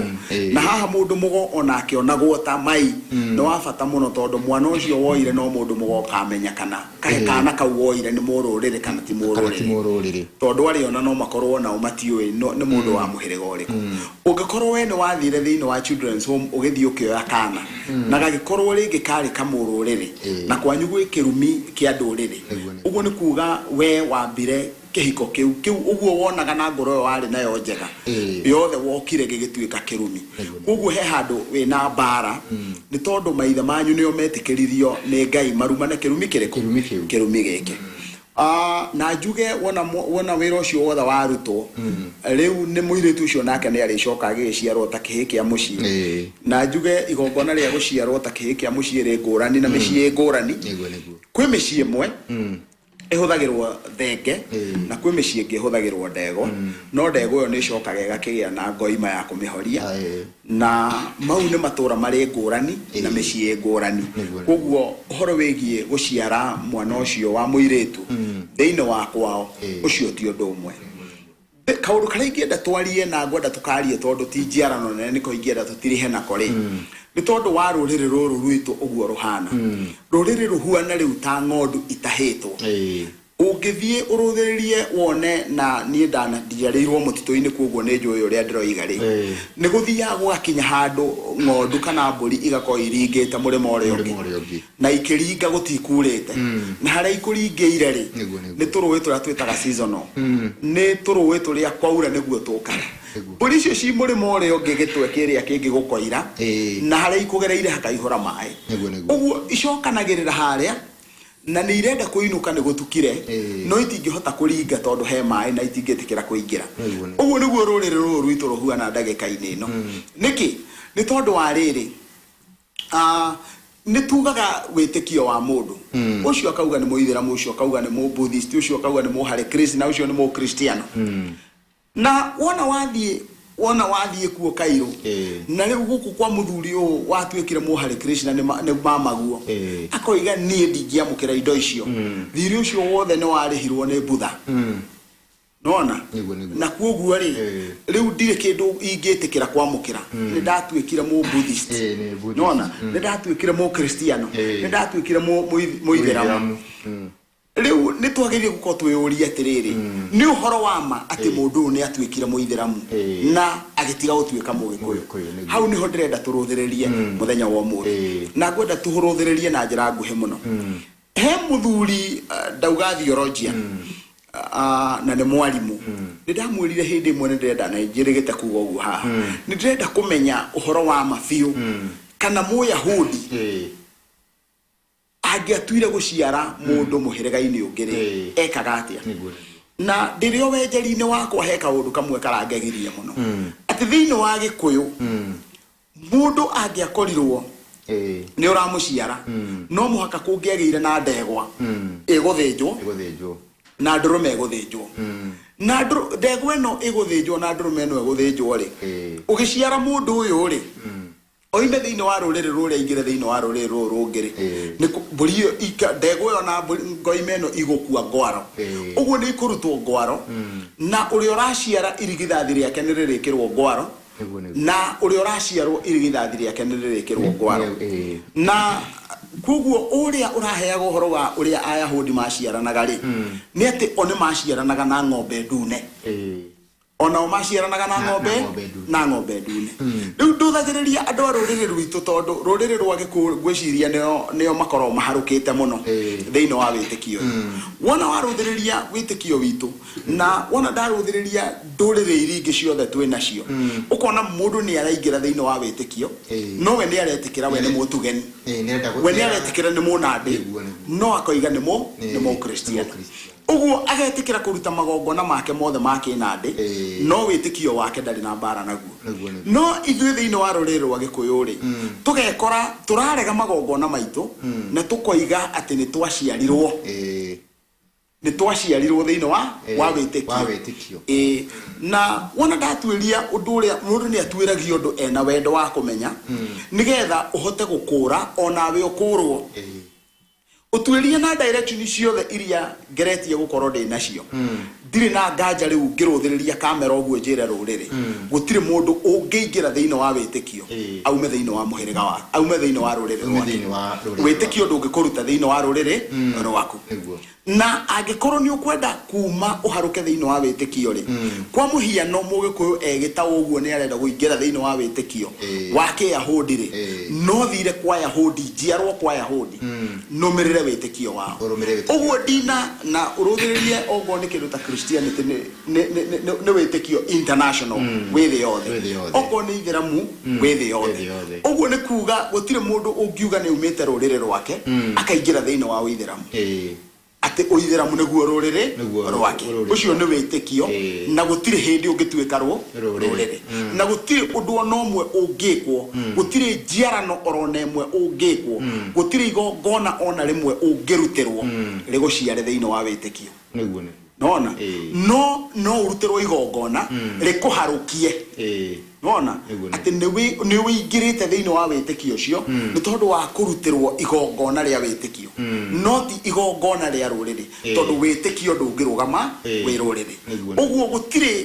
na haha mundu mugo ona akionagwo ta mai no wabata muno tondu mwana ucio woire no mundu mugo kamenya kana kana kau woire ni mururire kana ti mururire tondu ari ona no makorwo na umatiwe no ni mundu wa muhiriga uriku ungikorwo we ni wathire thini wa children's home ugithii ukioya kana na gagikorwo ringi kari kamururire na kwanyu gwikirumi kia ndurire uguo ni kuga we wambire kihiko kiu uguo wonaga na ngoro yo wari nayo njega yothe wokire gigituika kirumi uguo he handu we na bara ni tondu maitha manyu nio metikiririo ni Ngai marumane kirumi kiriko kirumi gike na njuge wona wira ucio wothe warutwo riu ni muiritu ucio nake ni aricoka agiciarwo ta kihikia mucii na njuge igongona ria guciarwo ta kihikia mucii ri ngurani na micii ngurani kwi micii imwe ihuthagirwo thenge na kwi micii ingi ihuthagirwo ndego no ndego yo ni cokaga igakigia na ngoima ya kumihoria na mau ni matura mari ngurani na micii ngurani koguo horo wigie guciara mwana ucio wa muiritu thiini wa kwao ucio ti undu umwe kaundu karia ingienda twarie na ngwenda tukarie tondu ti njiarano nene niko ingienda tutirihe na kori ni tondu wa ruriri ruru rwitu uguo ruhana ruriri ruhuana riu ta ng'ondu itahitwo ungithie uruthiririe wone na ni ndana ndiarirwo mutito-ini koguo ni njuyo uria ndiroiga ri ni guthia gwakinya handu ng'ondu kana mburi igakoo iringite murima uria ungi na ikiringa gutikurite na haria ikuringiire ri ni turuwi turia twitaga seasonal ni turuwi turia kwaura niguo tukara mburi icio ci murima uria ungi gitwe kiria kingi gukoira na haria ikugereire hakaihura mai uguo icokanagirira haria na ni irenda kuinuka ni gutukire no itingihota kuringa tondu he mai na itingitikira kuingira uguo niguo ruriri ruru rwitu ruhuana ndagika-ini ino niki ni tondu wa riri ni tugaga witikio wa mundu ucio akauga ni muithiramu ucio akauga ni mu Buddhist ucio akauga ni mu Hare Krishna ucio ni mu Kristiano na wona wathie kuo Kairo na riu guku kwa muthuri u watwikire mu Hare Krishna ni mamaguo akoiga nie ndingiamukira indo icio thiri ucio wothe ni warihirwo ni Buddha nona na kuoguo ri riu ndire kindu ingitikira kwamukira ni ndatwikire mu Buddhist nona ni ndatwikire mu Kristiano ni ndatwikire mu Ithiramu riu ni twagirie guko twiyuria atiriri ni uhoro wa ma ati mundu ni atwikire mu Ithiramu na agitiga gutwika mu Gikuyu hau niho ndirenda turuthiririe muthenya wa umuthi na ngwenda tuhuruthiririe na njira nguhi muno he muthuri ndauga theologian na ni mwalimu ni ndamwirire hindi imwe ni ndirenda na njirigite kuga uguo haha ni ndirenda kumenya uhoro wa mabiu kana Muyahudi agiatuire guciara mundu muhiriga-ini ungiri ekaga atia na ndirio wenjeri-ini wakwa he kaundu kamwe karangegirie muno ati thiini wa Gikuyu mundu angiakorirwo ni uramuciara no muhaka kungiagire na ndegwa iguthinjwo na ndũrũme ĩgũthĩnjwo na ndegwa ĩno ĩgũthĩnjwo na ndũrũme ĩno ĩgũthĩnjwo rĩ ũgĩciara mũndũ ũyũ rĩ oime thĩinĩ wa rũrĩrĩ rũrĩa ingĩre thĩinĩ wa rũrĩrĩ rũrũ rũngĩ rĩ mbũri ĩyo ndegwa ĩyo na ngoime ĩno igũkua ngwaro ũguo nĩ ikũrutwo ngwaro na ũrĩa ũraciara irigithathi rĩake nĩ rĩrĩkĩrwo ngwaro na ũrĩa ũraciarwo irigithathi rĩake nĩ rĩrĩkĩrwo ngwaro na koguo ũrĩa ũraheaga ũhoro wa ũrĩa Ayahudi maciaranaga rĩ nĩ atĩ o nĩ maciaranaga na ng'ombe ndune ona maciaranaga na ng'ombe ndune rĩu ndũthagĩrĩria andũ a rũrĩrĩ rwitũ tondũ rũrĩrĩ rwa Gĩkũyũ ngwĩciria nĩo makoragwo maharũkĩte mũno thĩinĩ wa wĩtĩkio wona warũthĩrĩria wĩtĩkio witũ na wona ndarũthĩrĩria ndũrĩrĩ iria ingĩ ciothe twĩ nacio ũkona mũndũ nĩ araingĩra thĩinĩ wa wĩtĩkio no we nĩ aretĩkĩra we nĩ mũtugeni we nĩ aretĩkĩra nĩ mũnandĩ no akoiga nĩ mũkristiano ũguo agetĩkĩra kũruta magongona make mothe ma kĩnandĩ no wĩtĩkio wake ndarĩ na mbara naguo no ithuĩ thĩinĩ wa rũrĩrĩ rwa Gĩkũyũ rĩ tũgekora tũrarega magongona maitũ na tũkoiga atĩ nĩ twaciarirwo thĩinĩ wa wĩtĩkio na wona ndatuĩria ũndũ ũrĩa mũndũ nĩ atuĩragio ũndũ ena wendo wa kũmenya nĩgetha ũhote gũkũra onawe ũkũrwo utuĩrie na direction ciothe iria ngeretie gukorwo ndi nacio ndirĩ na nganja rĩu ngĩrũthĩrĩria kamera ũguo njĩre rũrĩrĩ gũtirĩ mũndũ ũngĩingĩra thĩinĩ wa wĩtĩkio aume thĩinĩ wa mũhĩrĩga wa aume thĩinĩ wa rũrĩrĩ wĩtĩkio ndũngĩkũruta thĩinĩ wa rũrĩrĩ rwaku na angĩkorwo nĩ ũkwenda kuma ũharũke thĩinĩ wa wĩtĩkio rĩ kwa mũhiano Mũgĩkũyũ egĩta ũguo nĩ arenda gũingĩra thĩinĩ wa wĩtĩkio wa Kĩyahudi rĩ no thire kwa Yahudi njiarwo kwa Yahudi nũmĩrĩre wĩtĩkio wao ũguo ndina na ũrũthĩrĩrie ogo nĩ kĩndũ ta Christianity nĩ wĩtĩkio international wĩthĩ yothe ogo nĩ Ithĩramu wĩthĩ yothe ũguo nĩ kuga gũtirĩ mũndũ ũngiuga nĩ umĩte rũrĩrĩ rwake akaingĩra thĩinĩ wa Ũithĩramu ati Ũithĩramu nĩguo rũrĩrĩ rwake ũcio nĩ wĩtĩkio na gũtirĩ hĩndĩ ũngĩtuĩka rũrĩrĩ na gũtirĩ ũndũ ona ũmwe ũngĩkwo gũtirĩ njiarano orona ĩmwe ũngĩkwo gũtirĩ igongona ona rĩmwe ũngĩrutĩrwo rĩgũciare thĩinĩ wa wĩtĩkio nona no ũrutĩrwo igongona rĩkũharũkie nona ati nĩ wĩingĩrĩte thĩinĩ wa wĩtĩkio ũcio nĩ tondũ wa kũrutĩrwo igongona rĩa wĩtĩkio no ti igongona rĩa rũrĩrĩ tondũ wĩtĩkio ndũngĩrũgama wĩ rũrĩrĩ ũguo gũtirĩ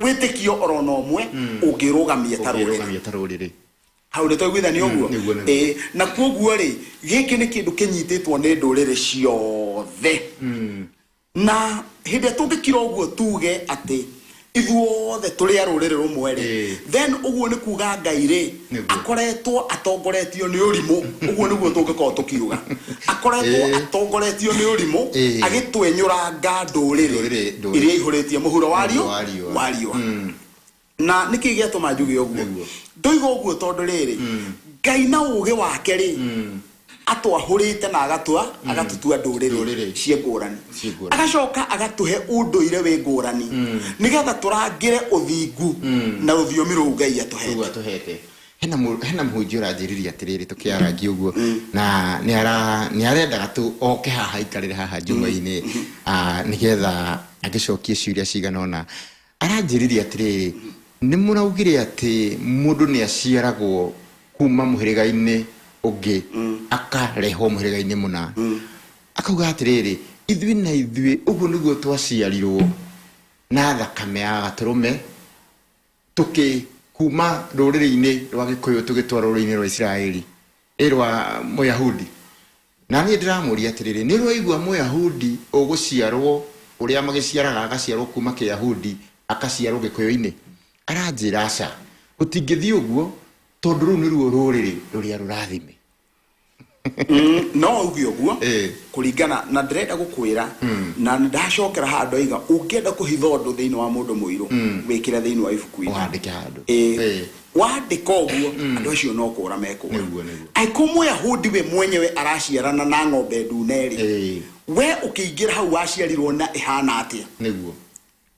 wĩtĩkio orona ũmwe ũngĩrũgamia ta rũrĩrĩ hau nĩ twaiguithania ũguo na koguo rĩ gĩkĩ nĩ kĩndũ kĩnyitĩtwo nĩ ndũrĩrĩ ciothe na hĩndĩ tũngĩkira ũguo tuge atĩ ithuothe tũrĩ a rũrĩrĩ rũmwe rĩ then ũguo nĩ kuga Ngai rĩ akoretwo atongoretio nĩ ũrimũ ũguo nĩguo tũngĩkorwo tũkiuga akoretwo atongoretio nĩ ũrimũ agĩtwenyũranga ndũrĩrĩ iria ihũrĩtie mũhuro wa riũa na nĩkĩ gĩatũma njuge ũguo ndoiga ũguo tondũ rĩrĩ Ngai na ũũgĩ wake rĩ atwahũrĩte na agatutua ndũrĩrĩ ciengũrani agacoka agatuhe ũndũire wĩ ngũrani nĩgetha tũrangĩre ũthingu na rũthiomi rũu Ngai atuhete hena mũhunjia ũranjĩrĩria atĩrĩrĩ tũkĩaragia ũguo na nĩ arendaga oke haha ikarĩre haha njuma-inĩ nĩgetha agĩcokie ciũria cigana ũna aranjĩrĩria atĩrĩrĩ nĩ mũraugire atĩ mũndũ nĩ aciaragwo kuma mũhĩrĩga-inĩ ũngĩ akarehwo mũhĩrĩga-inĩ mũna akauga atĩrĩrĩ ithuĩ ũguo nĩguo twaciarirwo na thakame ya gatũrũme kuma rũrĩrĩ-inĩ rwa Gĩkũyũ tũgĩtwara rũrĩrĩ-inĩ rwa Isiraeli rwa Mũyahudi na niĩ ndĩramũria atĩrĩrĩ nĩ rwaigua Mũyahudi ũgũciarwo ũrĩa magĩciaraga agaciarwo kuma Kĩyahudi akaciarwo Gĩkũyũ-inĩ aranjĩra aca gũtingĩthiĩ ũguo tondũ rũu nĩruo rũrĩrĩ rũrĩa rũrathime no uge ũguo kũringana na ndĩrenda gũkwĩra na ndacokera handũ aiga ũngĩenda kũhitha ũndũ thĩinĩ wa mũndũ mũirũ wĩkĩre thĩinĩ wa ibuku-inĩ wandĩke handũ wandĩka ũguo andũ acio no kũra mekũra angĩkorwo Mũyahudi we mwenyewe araciarana na ng'ombe ndune rĩ we ũkĩingĩra hau waciarirwo na ĩhana atĩa nĩguo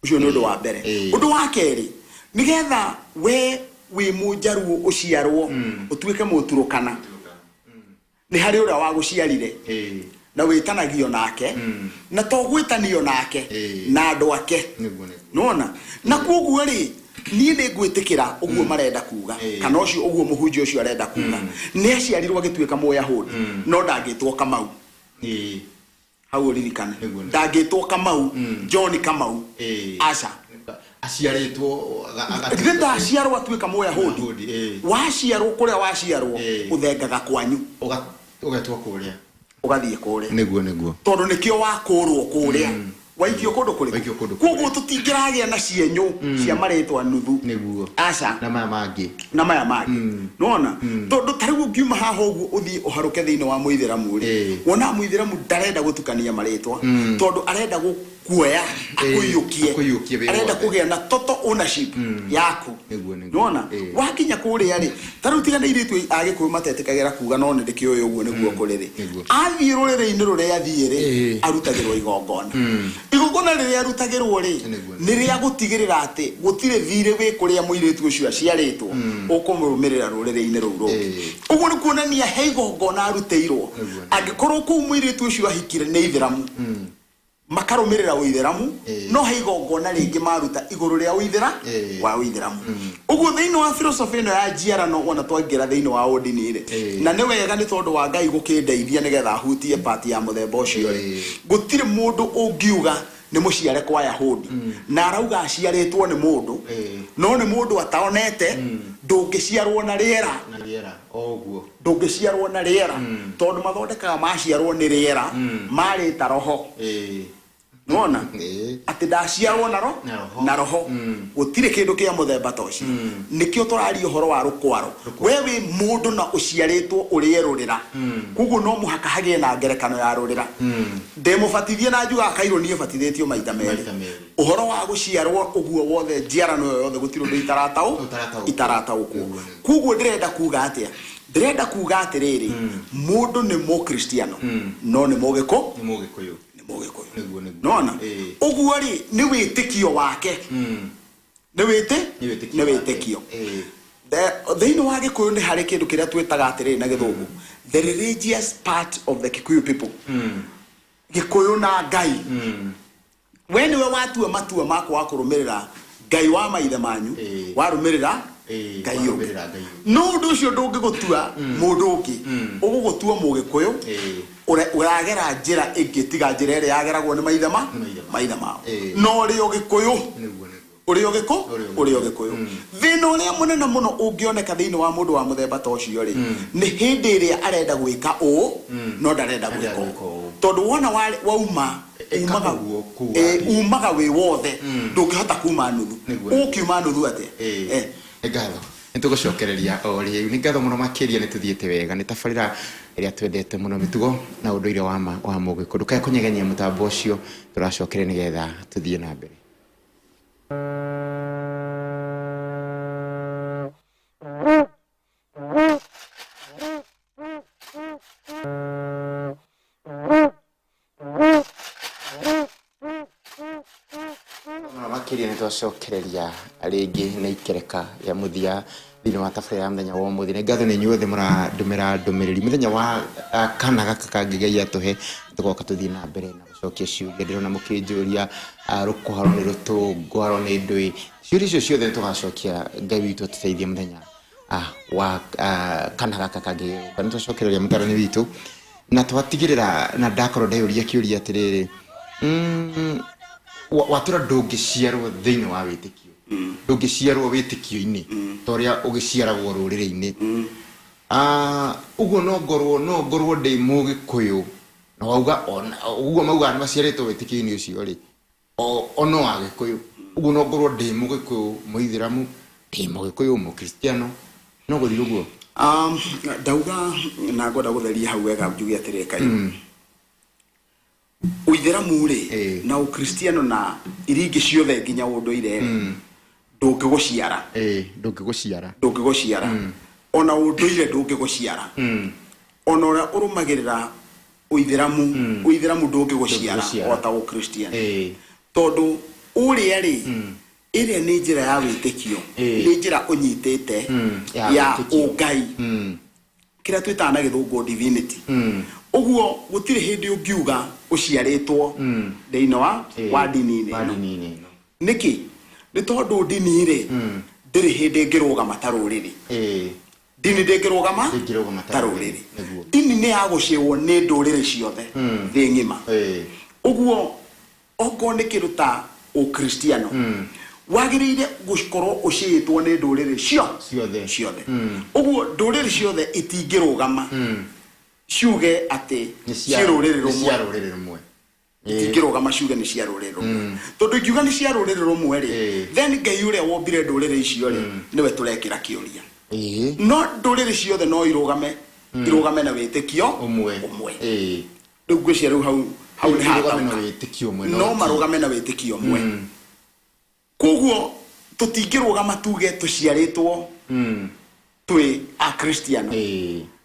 ũcio nĩ ũndũ wa mbere ũndũ wa kerĩ nĩgetha we wĩ mũnjaruo ũciarwo ũtuĩke mũturũkana nĩ harĩ ũrĩa wa gũciarire na wĩtanagio nake na to gwĩtanio nake na andũ ake nona na koguo rĩ niĩ nĩ ngwĩtĩkĩra ũguo marenda kuga kana ũcio ũguo mũhunjia ũcio arenda kuga nĩ aciarirwo agĩtuĩka Mũyahudi no ndangĩtwo Kamau hau ũririkane ndangĩtwo Kamau John Kamau aca aciarĩtwo agatuĩka aciarwo atuĩka Mũyahudi waciarwo kũrĩa waciarwo ũthengaga kwanyu ũgatwo kũrĩa ũgathiĩ kũrĩa nĩguo tondũ nĩkĩo wakũrwo kũrĩa waikio kũndũ kũrĩa koguo tũtingĩragĩa na cienyũ cia marĩtwa nuthu nĩguo aca na maya mangĩ nona tondũ tarĩu ũngiuma haha ũguo ũthiĩ ũharũke thĩinĩ wa Mũithĩramu rĩ wona Mũithĩramu ndarenda gũtukania marĩtwa tondũ arenda kuoya akũiyũkie arenda kũgĩa na total ownership yaku nona wakinya kũrĩa rĩ tarĩu tigana irĩtu Agĩkũyũ matetĩkagĩra kuga no nĩ ndĩkĩoĩ ũguo nĩguo kũrĩ athiĩ rũrĩrĩ-inĩ rũrĩa athiĩ rĩ arutagĩrwo igongona rĩrĩa arutagĩrwo rĩ nĩ rĩa gũtigĩrĩra atĩ gũtirĩ thirĩ wĩ kũrĩa mũirĩtu ũcio aciarĩtwo ũkũmũrũmĩrĩra rũrĩrĩ-inĩ rũu rũngĩ ũguo nĩ kuonania he igongona arutĩirwo angĩkorwo kũu mũirĩtu ũcio ahikire nĩ Ithĩramu makarũmĩrĩra Ũithĩramu no he igongona rĩngĩ maruta igũrũ rĩa Ũithĩramu ũguo thĩinĩ wa philosophy ĩno ya njiarano ona twangĩra thĩinĩ wa ũndini rĩ na nĩ wega nĩ tondũ wa Ngai gũkĩndeithia nĩgetha hutie part ya mũthemba ũcio rĩ gũtirĩ mũndũ ũngiuga nĩ mũciare kwa Ayahudi na arauga aciarĩtwo nĩ mũndũ no nĩ mũndũ ataonete ndũngĩciarwo na rĩera ndũngĩciarwo na rĩera tondũ mathondekaga maciarwo nĩ rĩera marĩta roho nona atĩ ndaciarwo na roho gũtirĩ kĩndũ kĩa mũthemba ta ũcio nĩkĩo tũraria ũhoro wa rũkwaro we wĩ mũndũ na ũciarĩtwo ũrĩerũrĩra koguo no mũhaka hagĩe na ngerekano ya rũrĩra ndĩmũbatithie na njuga Kairũ niĩ batithĩtio maita merĩ ũhoro wa gũciarwo ũguo wothe njiarano ĩyo yothe gũtirĩ ũndũ itarataũkwo koguo ndĩrenda kuga atĩa ndĩrenda kuga atĩrĩrĩ mũndũ nĩ Mũkristiano no nĩ Mũgĩkũyũ nona ũguo rĩ nĩ wĩtĩkio wake nĩ wĩtĩkio thĩinĩ wa Gĩkũyũ nĩ harĩ kĩndũ kĩrĩa twĩtaga atĩrĩrĩ na Gĩthũngũ the religious part of the Kikuyu people Gĩkũyũ na Ngai we nĩwe watua matua makwa wa kũrũmĩrĩra Ngai wa maithe manyu warũmĩrĩra Ngai ũngĩ no ũndũ ũcio ndũngĩgũtua mũndũ ũngĩ ũgũgũtua Mũgĩkũyũ ũragera njĩra ĩngĩ tiga njĩra ĩrĩa yageragwo nĩ maithe mao no ũrĩ Ũgĩkũyũ thĩna ũrĩa mũnene mũno ũngĩoneka thĩinĩ wa mũndũ wa mũthemba ta ũcio rĩ nĩ hĩndĩ ĩrĩa arenda gwĩka ũũ no ndarenda gwĩka ũũ tondũ wona umaga wĩ wothe ndũngĩhota kuma nuthu ũkiuma nuthu atĩa ngatho nĩtũgũcokereria o rĩu nĩ ngatho mũno makĩria nĩtũthiĩte wega nĩ tabarĩra ĩrĩa twendete mũno mĩtugo na ũndũire wa Mũgĩkũyũ ndũkae kũnyeganyia mũtambo ũcio tũracokereria nĩgetha tũthiĩ na mbere makĩria nĩtwacokereria rĩngĩ nĩ ikereka ya mũthia thĩinĩ wa tabarĩra ya mũthenya wa ũmũthĩ nĩ ngatho nĩ inyuothe mũrandũmĩra ndũmĩrĩri mũthenya wa kana gaka kangĩ Ngai atũhe tũgoka tũthiĩ na mbere na gũcokia ciũria ndĩrona mũkĩnjũria rũkũharo nĩ rũtũngũharo nĩ ndũĩ ciũria icio ciothe nĩtũgacokia Ngai witũ atũteithie mũthenya wa kana gaka kangĩ kana twacokereria mũtarani witũ na twatigĩrĩra na ndakorwo ndeyũria kĩũria atĩrĩrĩ watura ndũngĩciarwo thĩinĩ wa wĩtĩkio ndũngĩciarwo wĩtĩkio-inĩ ta ũrĩa ũgĩciaragwo rũrĩrĩ-inĩ ũguo no ngorwo ndĩ Mũgĩkũyũ na wauga ũguo maugaga nĩ maciarĩtwo wĩtĩkio-inĩ ũcio rĩ ono Agĩkũyũ ũguo no ngorwo ndĩ Mũgĩkũyũ Mũithĩramu ndĩ Mũgĩkũyũ Mũkristiano no gũthiĩ ũguo ndauga na ngwenda gũtheria hau wega njuge atĩrĩrĩ Kairũ Ũithĩramu rĩ na Ũkristiano na iria ingĩ ciothe nginya ũndũire ndũngĩgũciara ona ũndũire ndũngĩgũciara ona ũrĩa ũrũmagĩrĩra Ũithĩramu ndũngĩgũciara o ta Ũkristiano tondũ ũrĩa rĩ ĩrĩa nĩ njĩra ya wĩtĩkio nĩ njĩra ũnyitĩte ya ũngai kira twitana githungu divinity uguo gutire hindi ungiuga uciaritwo deino wa dini ni niki ni tondu dini ri ndiri hindi ngirugama taruriri dini ndingirugama taruriri dini ni aguciwo ni nduriri ciothe thi ngima uguo oko ni kiruta ukristiano wagirire gukorwo ucitwo ni nduriri ciothe uguo nduriri ciothe itingirugama ciuge ati ciruriri rumwe itingirugama ciuge ni cia ruriri rumwe tondu ingiuga ni cia ruriri rumwe ri then Ngai uria wombire nduriri icio ri niwe turekira kiuria no nduriri ciothe no irugame na witikio umwe riu ngwiciria riu hau ni hata no marugame na witikio umwe koguo tutingirugama tuge tuciaritwo twi a Christiano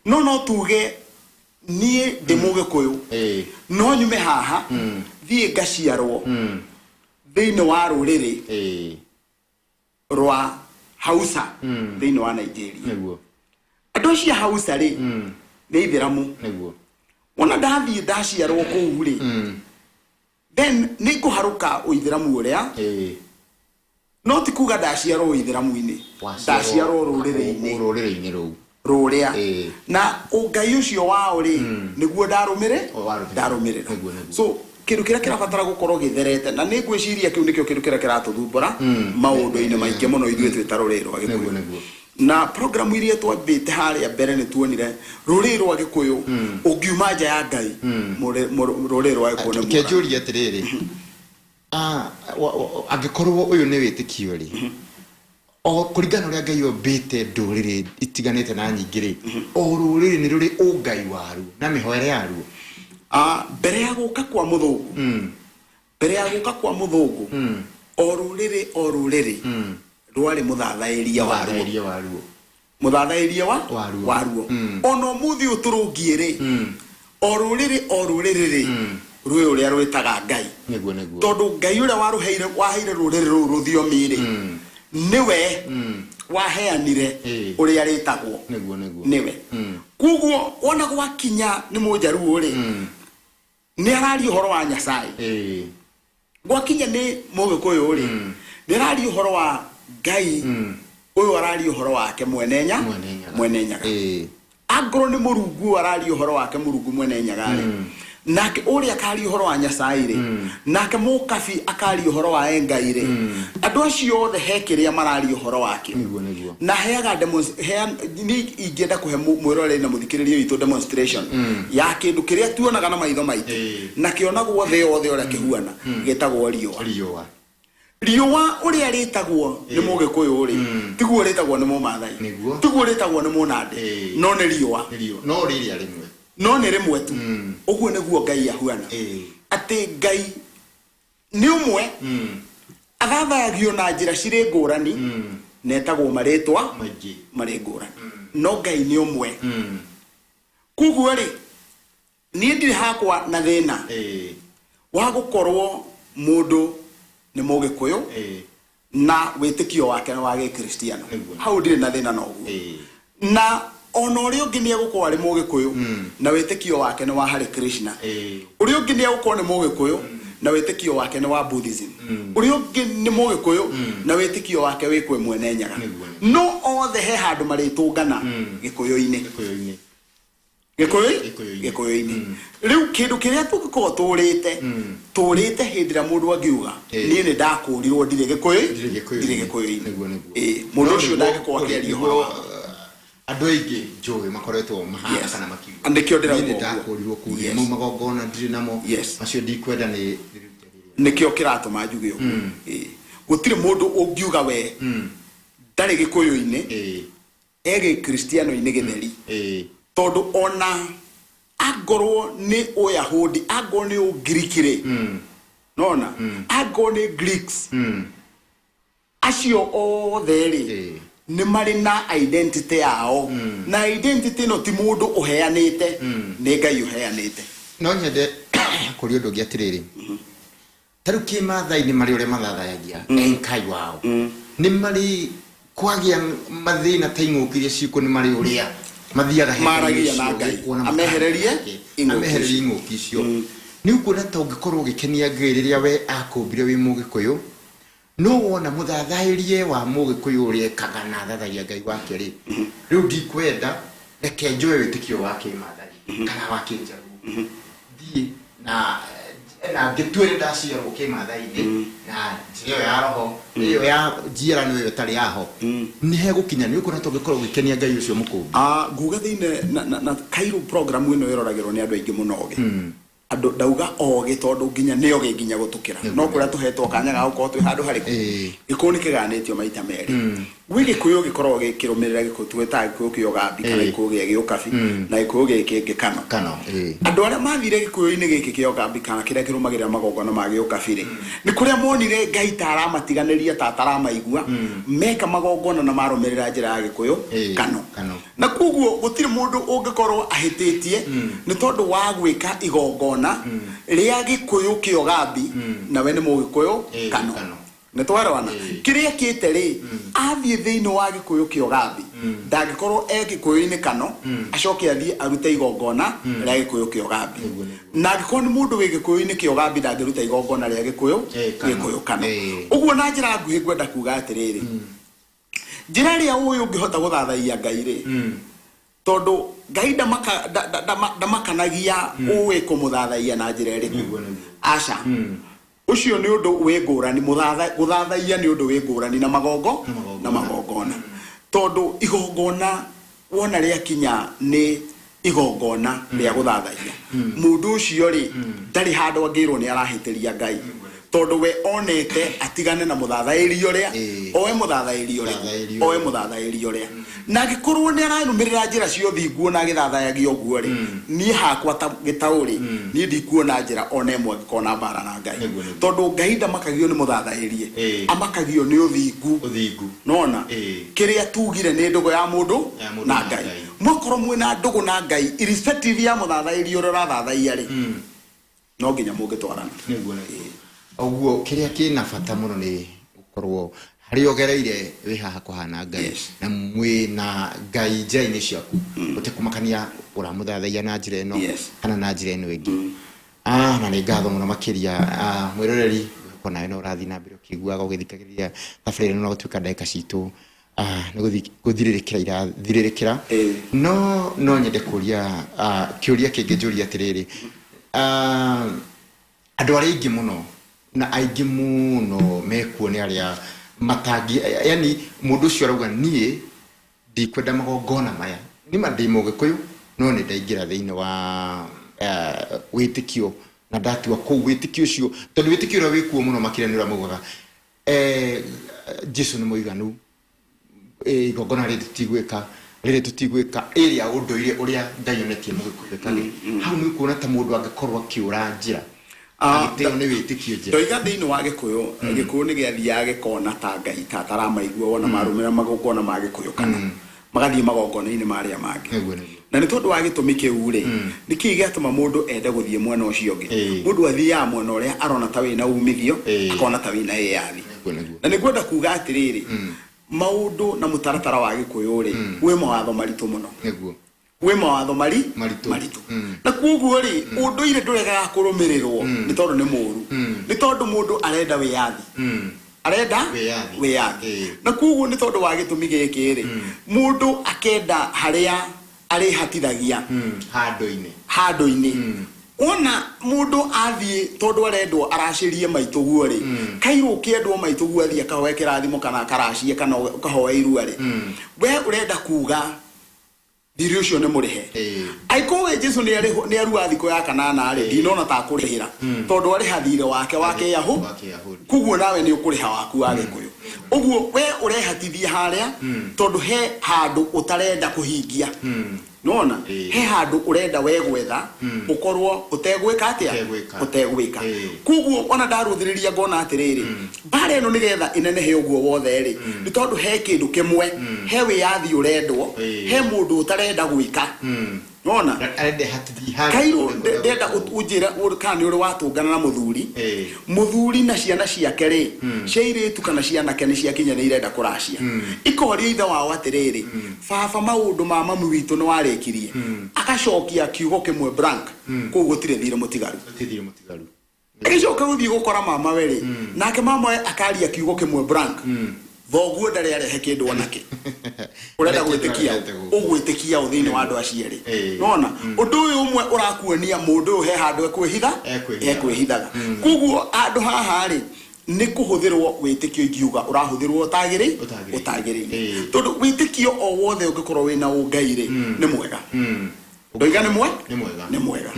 no tuge nie demuge koyo no nyume haha thie ngaciarwo thiini wa ruriri rwa Hausa thiini wa Nigeria andu cia Hausa ri ni ithiramu wona ndathie ndaciarwo kuu ri then ni nguharuka uithiramu uria no ti kuga ndaciarwo uithiramu-ini ndaciarwo ruriri-ini ruria na Ngai ucio wao ri niguo ndarumirira so kindu kiria kirabatara gukorwo githerete na ni ngwiciria kiu nikio kindu kiria kiratuthumbura maundu-ini maingi muno ithuĩ twita ruriri rwa Gikuyu na program iria twambite haria mbere ni tuonire ruriri rwa Gikuyu ungiuma nja ya Ngai ruriri rwa Gikuyu ni kenjuria atiriri angikorwo uyu ni witikio ri o kuringana uria Ngai ombite nduriri itiganite na nyingi ri o ruriri ni ruri ungai waru na mihoere yaru mbere ya guka kwa muthungu o ruriri rwari muthathairia waruo ono muthi uturungie ri o ruriri ri rwe uria rwitaga Ngai tondu Ngai uria waheire ruriri ru ruthiomi ri niwe waheanire uria ritagwo niwe kuguo wona gwakinya ni mujaruo ri ni arari uhoro wa Nyasaye gwakinya ni Mugikuyu ri ni arari uhoro wa Ngai uyu arari uhoro wake mwene nyaga agro ni Murungu arari uhoro wake Murungu mwene nyaga ri nake uria akari uhoro wa Nyasaye ri nake mukabi akari uhoro wa Ngai ri andu acio othe hekiria marari uhoro wake na heaga ni ingenda kuhe mwirore na muthikiririo itu demonstration ya kindu kiria tuonaga na maitho maitu na kionagwo the yothe uria kihuana getagwo riua uria ritagwo ni Mugikuyu ri tiguo ritagwo ni Mumathai tiguo ritagwo ni Munandi no ni riua no riria rimwe no ni rimwe tu uguo niguo Ngai ahuana ati Ngai ni umwe athathagio na njira ciri ngurani netagwo maritwa mari ngurani no Ngai ni umwe kuguo ri ni ndiri hakwa na thina wa gukorwo mundu ni Mugikuyu na witikio wake wa Gikristiano hau ndiri na thina noguo na ono uri ungi ni egukwo ari Mugikuyu na witikio wake ni wa Hare Krishna uri ungi ni egukwo ni Mugikuyu na witikio wake ni wa Buddhism uri ungi ni Mugikuyu na witikio wake wi kwe mwene nyaga no othe he handu maritungana Gikuyu-ini riu kindu kiria tugikorwo turite hindira mundu angiuga nie ni ndakurirwo ndire Gikuyu-ini mundu ucio ndagikorwo akiaria uhoro andu aingi njuwe makoretwo mahana kana makiuga andikio ndirakurirwo kuria mu magongona ndiri namo acio ndikwenda nikio kiratuma njuge uguo gutire mundu ungiuga we ndari Gikuyu-ini ege Kristiano-ini githeri tondu ona agorwo ni Uyahudi agorwo ni Ugiriki nona agorwo ni Greeks acio othe ri ni mari na identity yao na identity no ti mundu uheanite ni Ngai uheanite no nyende kuri undu ngi atiriri taru ki Mathai ni mari ure mathathayagia Ngai wao ni mari kwagia mathina ta ing'ukiria ciuko ni mari uria mathiaga maragia na Ngai amehererie ing'ũki icio nĩ ukuona ta ũngĩkorwo ũgĩkenia Ngai rĩrĩa we akũmbire wĩ Mũgĩkũyũ no wona mũthathaĩrie wa Mũgĩkũyũ ũrĩa ekaga na thathagia Ngai wake rĩ rĩu ndikwenda reke njoe wĩtĩkio wa Kĩmaathai kana wa Kĩnjaruo thiĩ na ngĩtuĩre ndaciarwo Kĩmaathai-inĩ na njĩra ya roho ĩyo ya njiarano ĩyo ĩtarĩ yaho nĩ hegũkinya nĩ ũkuona ta ũngĩkorwo ũgĩkenia Ngai ũcio mũkũmbi nguga thĩinĩ na Kairu program ĩno ĩroragĩrwo nĩ andũ aingĩ mũno ogĩ andũ ndauga ogĩ tondũ nginya nĩ ogĩ nginya gũtũkĩra no kũrĩa tũhetwo kanya ga gũkorwo twĩ handũ harĩkũ gĩkũyũ nĩ kĩganĩtio maita merĩ gwĩ Gĩkũyũ gĩkoragwo gĩkĩrũmĩrĩra Gĩkũyũ twĩtaga Gĩkũyũ kĩa ũgambi kana Gĩkũyũ gĩa Gĩũkabi na Gĩkũyũ gĩkĩ kĩngĩ kano andũ arĩa mathire Gĩkũyũ-inĩ gĩkĩ kĩa ũgambi kana kĩrĩa kĩrũmagĩrĩra magongona ma Gĩũkabi rĩ nĩ kũrĩa monire Ngai ta aramatiganĩria ta ataramaigua meka magongona na marũmĩrĩra njĩra ya Gĩkũyũ kano na koguo gũtirĩ mũndũ ũngĩkorwo ahĩtĩtie nĩ tondũ wa gwĩka igongona rĩa Gĩkũyũ kĩa ũgambi na we nĩ Mũgĩkũyũ kano nĩ twarewana kĩrĩa kĩte rĩ athiĩ thĩinĩ wa Gĩkũyũ kĩa ũgambi ndangĩkorwo Gĩkũyũ-inĩ kano acoke athiĩ arute igongona rĩa Gĩkũyũ kĩa ũgambi na angĩkorwo nĩ mũndũ wĩ Gĩkũyũ-inĩ kĩa ũgambi ndangĩruta igongona rĩa Gĩkũyũ kano ũguo na njĩra nguhĩ ngwenda kuuga atĩrĩrĩ njĩra ĩrĩa ũyũ ũngĩhota gũthathaia Ngai rĩ tondũ Ngai ndamakanagia ũĩ kũmũthathaia na njĩra ĩrĩkũ aca ucio ni undu we ngũrani gũthathaia ni undu we ngũrani na magongona tondu igongona wona rĩa kinya ni igongona rĩa gũthathaia mundu ucio ri ndari handu angirwo ni arahĩtĩria Ngai tondu we onete atigane na mũthathaĩri ũrĩa oe mũthathaĩri ũrĩa na ngĩkorwo ni ararũmĩrĩra njĩra cia ũthingu na gĩthathaiagia ũguo ri niĩ hakwa ta gĩtaũri niĩ ndikuona njĩra ona ĩmwe ngĩkona mbara na Ngai tondu Ngai ndamakagio nĩ mũthathairie amakagio nĩ ũthingu nona kĩrĩa tugire nĩ ndũgũ ya mũndũ na Ngai mwakorwo mwĩna ndũgũ na Ngai irrespective ya mũthathaĩri ũrĩa ũrathathaia ri no nginya mũngĩtwarana oguo kiria kina bata muno ni gukorwo hari ogereire wi haha kuhana Ngai na mwi na Ngai njĩra-inĩ ciaku utekumakania uramuthathaia na njĩra ĩno kana na njĩra ĩno ĩngĩ na nĩ ngatho mũno makĩria mwĩroreri kona ĩno ũrathi na mbere ũkĩiguaga ũgĩthikagĩrĩria thabarĩ ĩno no gũtuĩka ndagĩka citũ nĩ gũthirĩrĩkĩra irathirĩrĩkĩra no nyende kũria kĩũria kĩngĩ njũria atĩrĩrĩ andũ arĩa aingĩ mũno na aingĩ mũno mekuo nĩ arĩa matangi yani mũndũ ũcio arauga niĩ ndikwenda magongona maya nĩma ndĩ Mũgĩkũyũ no nĩ ndaingĩra thĩinĩ wa wĩtĩkio na ndatua kũu wĩtĩkio ũcio tondũ wĩtĩkio ũrĩa wĩkuo mũno makĩria nĩ ũrĩa maugaga Jesũ nĩ mũiganu igongona rĩrĩ tũtigwĩka ĩrĩa ũndũire ũrĩa Ngai onetie Mũgĩkũyũ hau nĩ kuona ta mũndũ angĩkorwo akĩũra njĩra ndoiga thĩinĩ wa Gĩkũyũ nĩ gĩathiaga gĩkona ta Ngai ta ataramaigua wona marũmĩrĩra magongona ma Gĩkũyũ kana magathiĩ magongona-inĩ marĩa mangĩ na nĩ tondũ wa gĩtũmi kĩu rĩ nĩkĩ gĩatũma mũndũ ende gũthiĩ mwena ũcio ũngĩ mũndũ athiaga mwena ũrĩa arona ta wĩna umithio akona ta wĩna wĩyathi na nĩ ngwenda kuuga atĩrĩrĩ maũndũ na mũtaratara wa Gĩkũyũ rĩ wĩ mawatho maritũ mũno we mawatho maritũ na koguo ri ũndũire ndũregaga kũrũmĩrĩrwo nĩ tondũ nĩ mũru nĩ tondũ mũndũ arenda wĩyathi na koguo nĩ tondũ wa gĩtũmi gĩkĩ rĩ mũndũ akenda harĩa arĩhatithagia handũ-inĩ ona mũndũ athiĩ tondũ arendwo aracĩrie maitũguo rĩ Kairu ũkĩendwo maitũguo athiĩ akahoe kĩrathimo kana akaracie kana ũkahoe irua rĩ we ũrenda kuuga thiri ucio nĩ mũrĩhe aikowe Jesũ nĩ arua thikũ ya kanana rĩ ndinona ta kũrĩhĩra tondũ arĩha thirĩ wake yahu kuguo nawe nĩ ũkũrĩha waku wa Gĩkũyũ ũguo we ũrehatithia harĩa tondũ he handũ ũtarenda kũhingia nona he handu urenda we gwetha ukorwo utegwika atia utegwika kuguo ona ndaruthiriria ngona atiriri bare no nigetha inene he uguo wothe ri ni tondu he kindu kimwe he wiyathi urendwo he mundu utarenda gwika nona kairo ndenda ujira urkani uri watungana na muthuri na ciana ciake ri ciairetu kana ciana kene ciakinya ni irenda kuracia ikoria ithe wao atiriri baba maundu ma mamu witu no warekirie akacokia kiugo kimwe blank ko gutire thire mutigaru akicoka guthii gukora mama weri nake mama akaria kiugo kimwe blank thoguo ndari arehe kindu onake urenda gwitikia uthini wa andu acieri nona undu uyu umwe urakuonia mundu he handu ekwihithaga kuguo andu haha ri ni kuhuthirwo witikio ingiuga urahuthirwo utagirire tondu witikio o wothe ungikorwo wina ungai ri ni mwega ndoiga ni mwega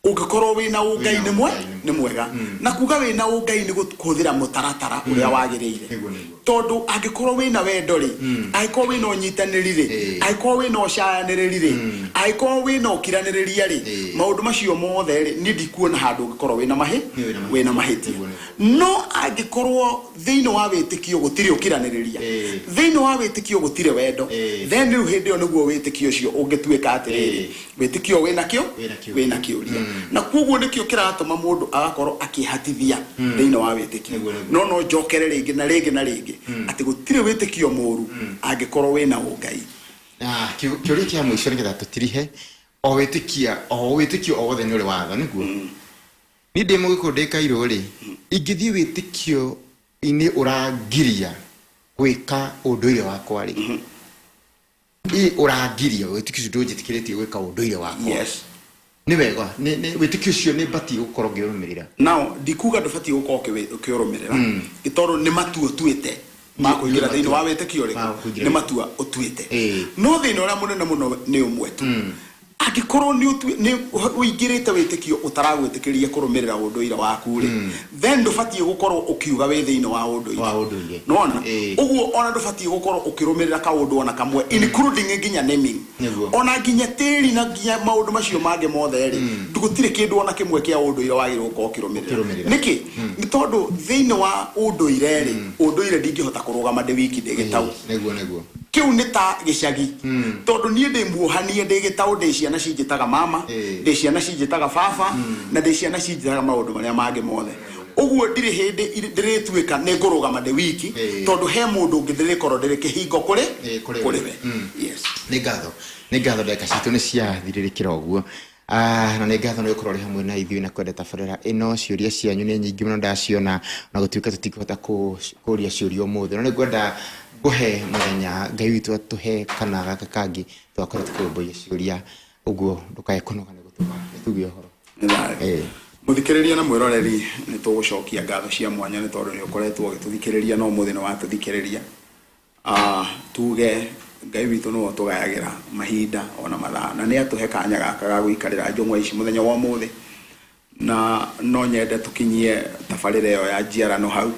ungikorwo wina ungai ni mwega na kuga wina ungai ni kuhuthira mutaratara uria wagirire tondu angikorwo wina wendo ri aikorwo wina unyitaniri ri aikorwo wina ucayaniriri ri aikorwo wina ukiraniriria ri maundu macio mothe ri ni ndikuona handu ungikorwo wina mahiti no angikorwo thiini wa witikio gutire ukiraniriria thiini wa witikio gutire wendo then riu hindi yo niguo witikio ucio ungituika atiriri witikio wina kiuria na kuguo nikio kiratuma mundu agakorwo akihatithia thiini wa witikio no njokere ringi na ringi ati gutire witikio muru angikorwo wina ungai kiuria kia mwisho nigetha tutirihe o witikio o wothe ni uri watho niguo ni ndi mugiko ndi Kairo ri ingithii witikio ini urangiria gwika unduire wakwa ri urangiria witikio ndunjitikiritie gwika unduire wakwa ni wega ni witikio cio ni bati gukorwo ngirumirira now ndikuga ndubati gukorwo ukiurumirira itondu ni matuo tuite makuingira thiini wa witikio ri ni matua utuite no thiini uria munene muno ni umwe tu agikorwo ni uingirite witikio utaragwitikiria kurumirira unduire waku ri then ndubati gukorwo ukiuga we thiini wa unduire nona uguo ona ndubati gukorwo ukirumirira ka undu ona kamwe including nginya naming ona nginya tiri na nginya maundu macio mange mothe ri ndugutire kindu ona kimwe kia unduire wagirwo gukorwo ukirumirira niki ni tondu thiini wa unduire ri unduire ndingihota kurugama ndi wiki ndigitau niguo kiu ni ta gicagi tondu nie ndi muohanie ndigitau ndi ciana cinjitaga mama ndi ciana cinjitaga baba na ndi ciana cinjitaga maundu maria mange mothe uguo ndiri hindi ndiritwika ni ngurugama ndi wiki tondu he mundu ngithirikorwo ndiri kihingo kuri we yes ni ngatho ndeka citu ni ciathiririkira uguo na ni ngatho ni gukorwo ri hamwe na ithui na kwenda tabarira ino ciuria cianyu ni nyingi muno ndaciona na gutuika tutikihota kuria ciuria umuthi no ni ngwenda guhe muthenya Ngai witu atuhe kana gaka kangi twakorwo tukirumburia ciuria uguo ndukae kunoga ni gutuma tugie horo muthikiriria na mwiroreri ni tugucokia ngatho cia mwanya ni tondu ni ukoretwo gituthikiriria no muthi no watuthikiriria tuge Ngai witu no tugayagira mahinda ona mathaa na ni atuhe kanya gaka ga guikarira njung'wa ici muthenya wa muthi na no nyende tukinyie tabarira yo ya njiarano hau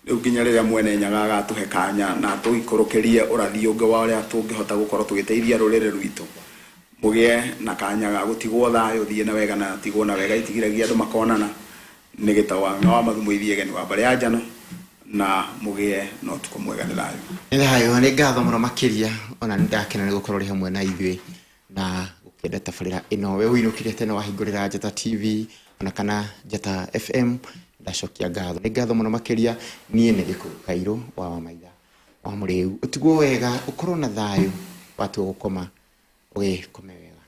riu nginya riria mwene nyaga gatuhe kanya na tugikurukirie urathi ungi wa uria tungihota gukorwo tugiteithia rurire rwitu mugie na kanya ga gutigwo thayo thie na wega na tigwo na wega itigiragia andu makonana ni gitawa no mathumu ithiege ni wa bari ya njano na mugie no tukomwega ni thayo ni thayo ni ngatho muno makiria ona ndakena ni gukorwo ri hamwe na ithui na ukenda tabarira ino we winukire tene wahingurira Njata TV ona kana Njata FM ndacokia ngatho ni ngatho muno makiria nie ni giku Kairo wa maitha wa muriu utigwo wega ukorwo na thayo watu gukoma ugikome wega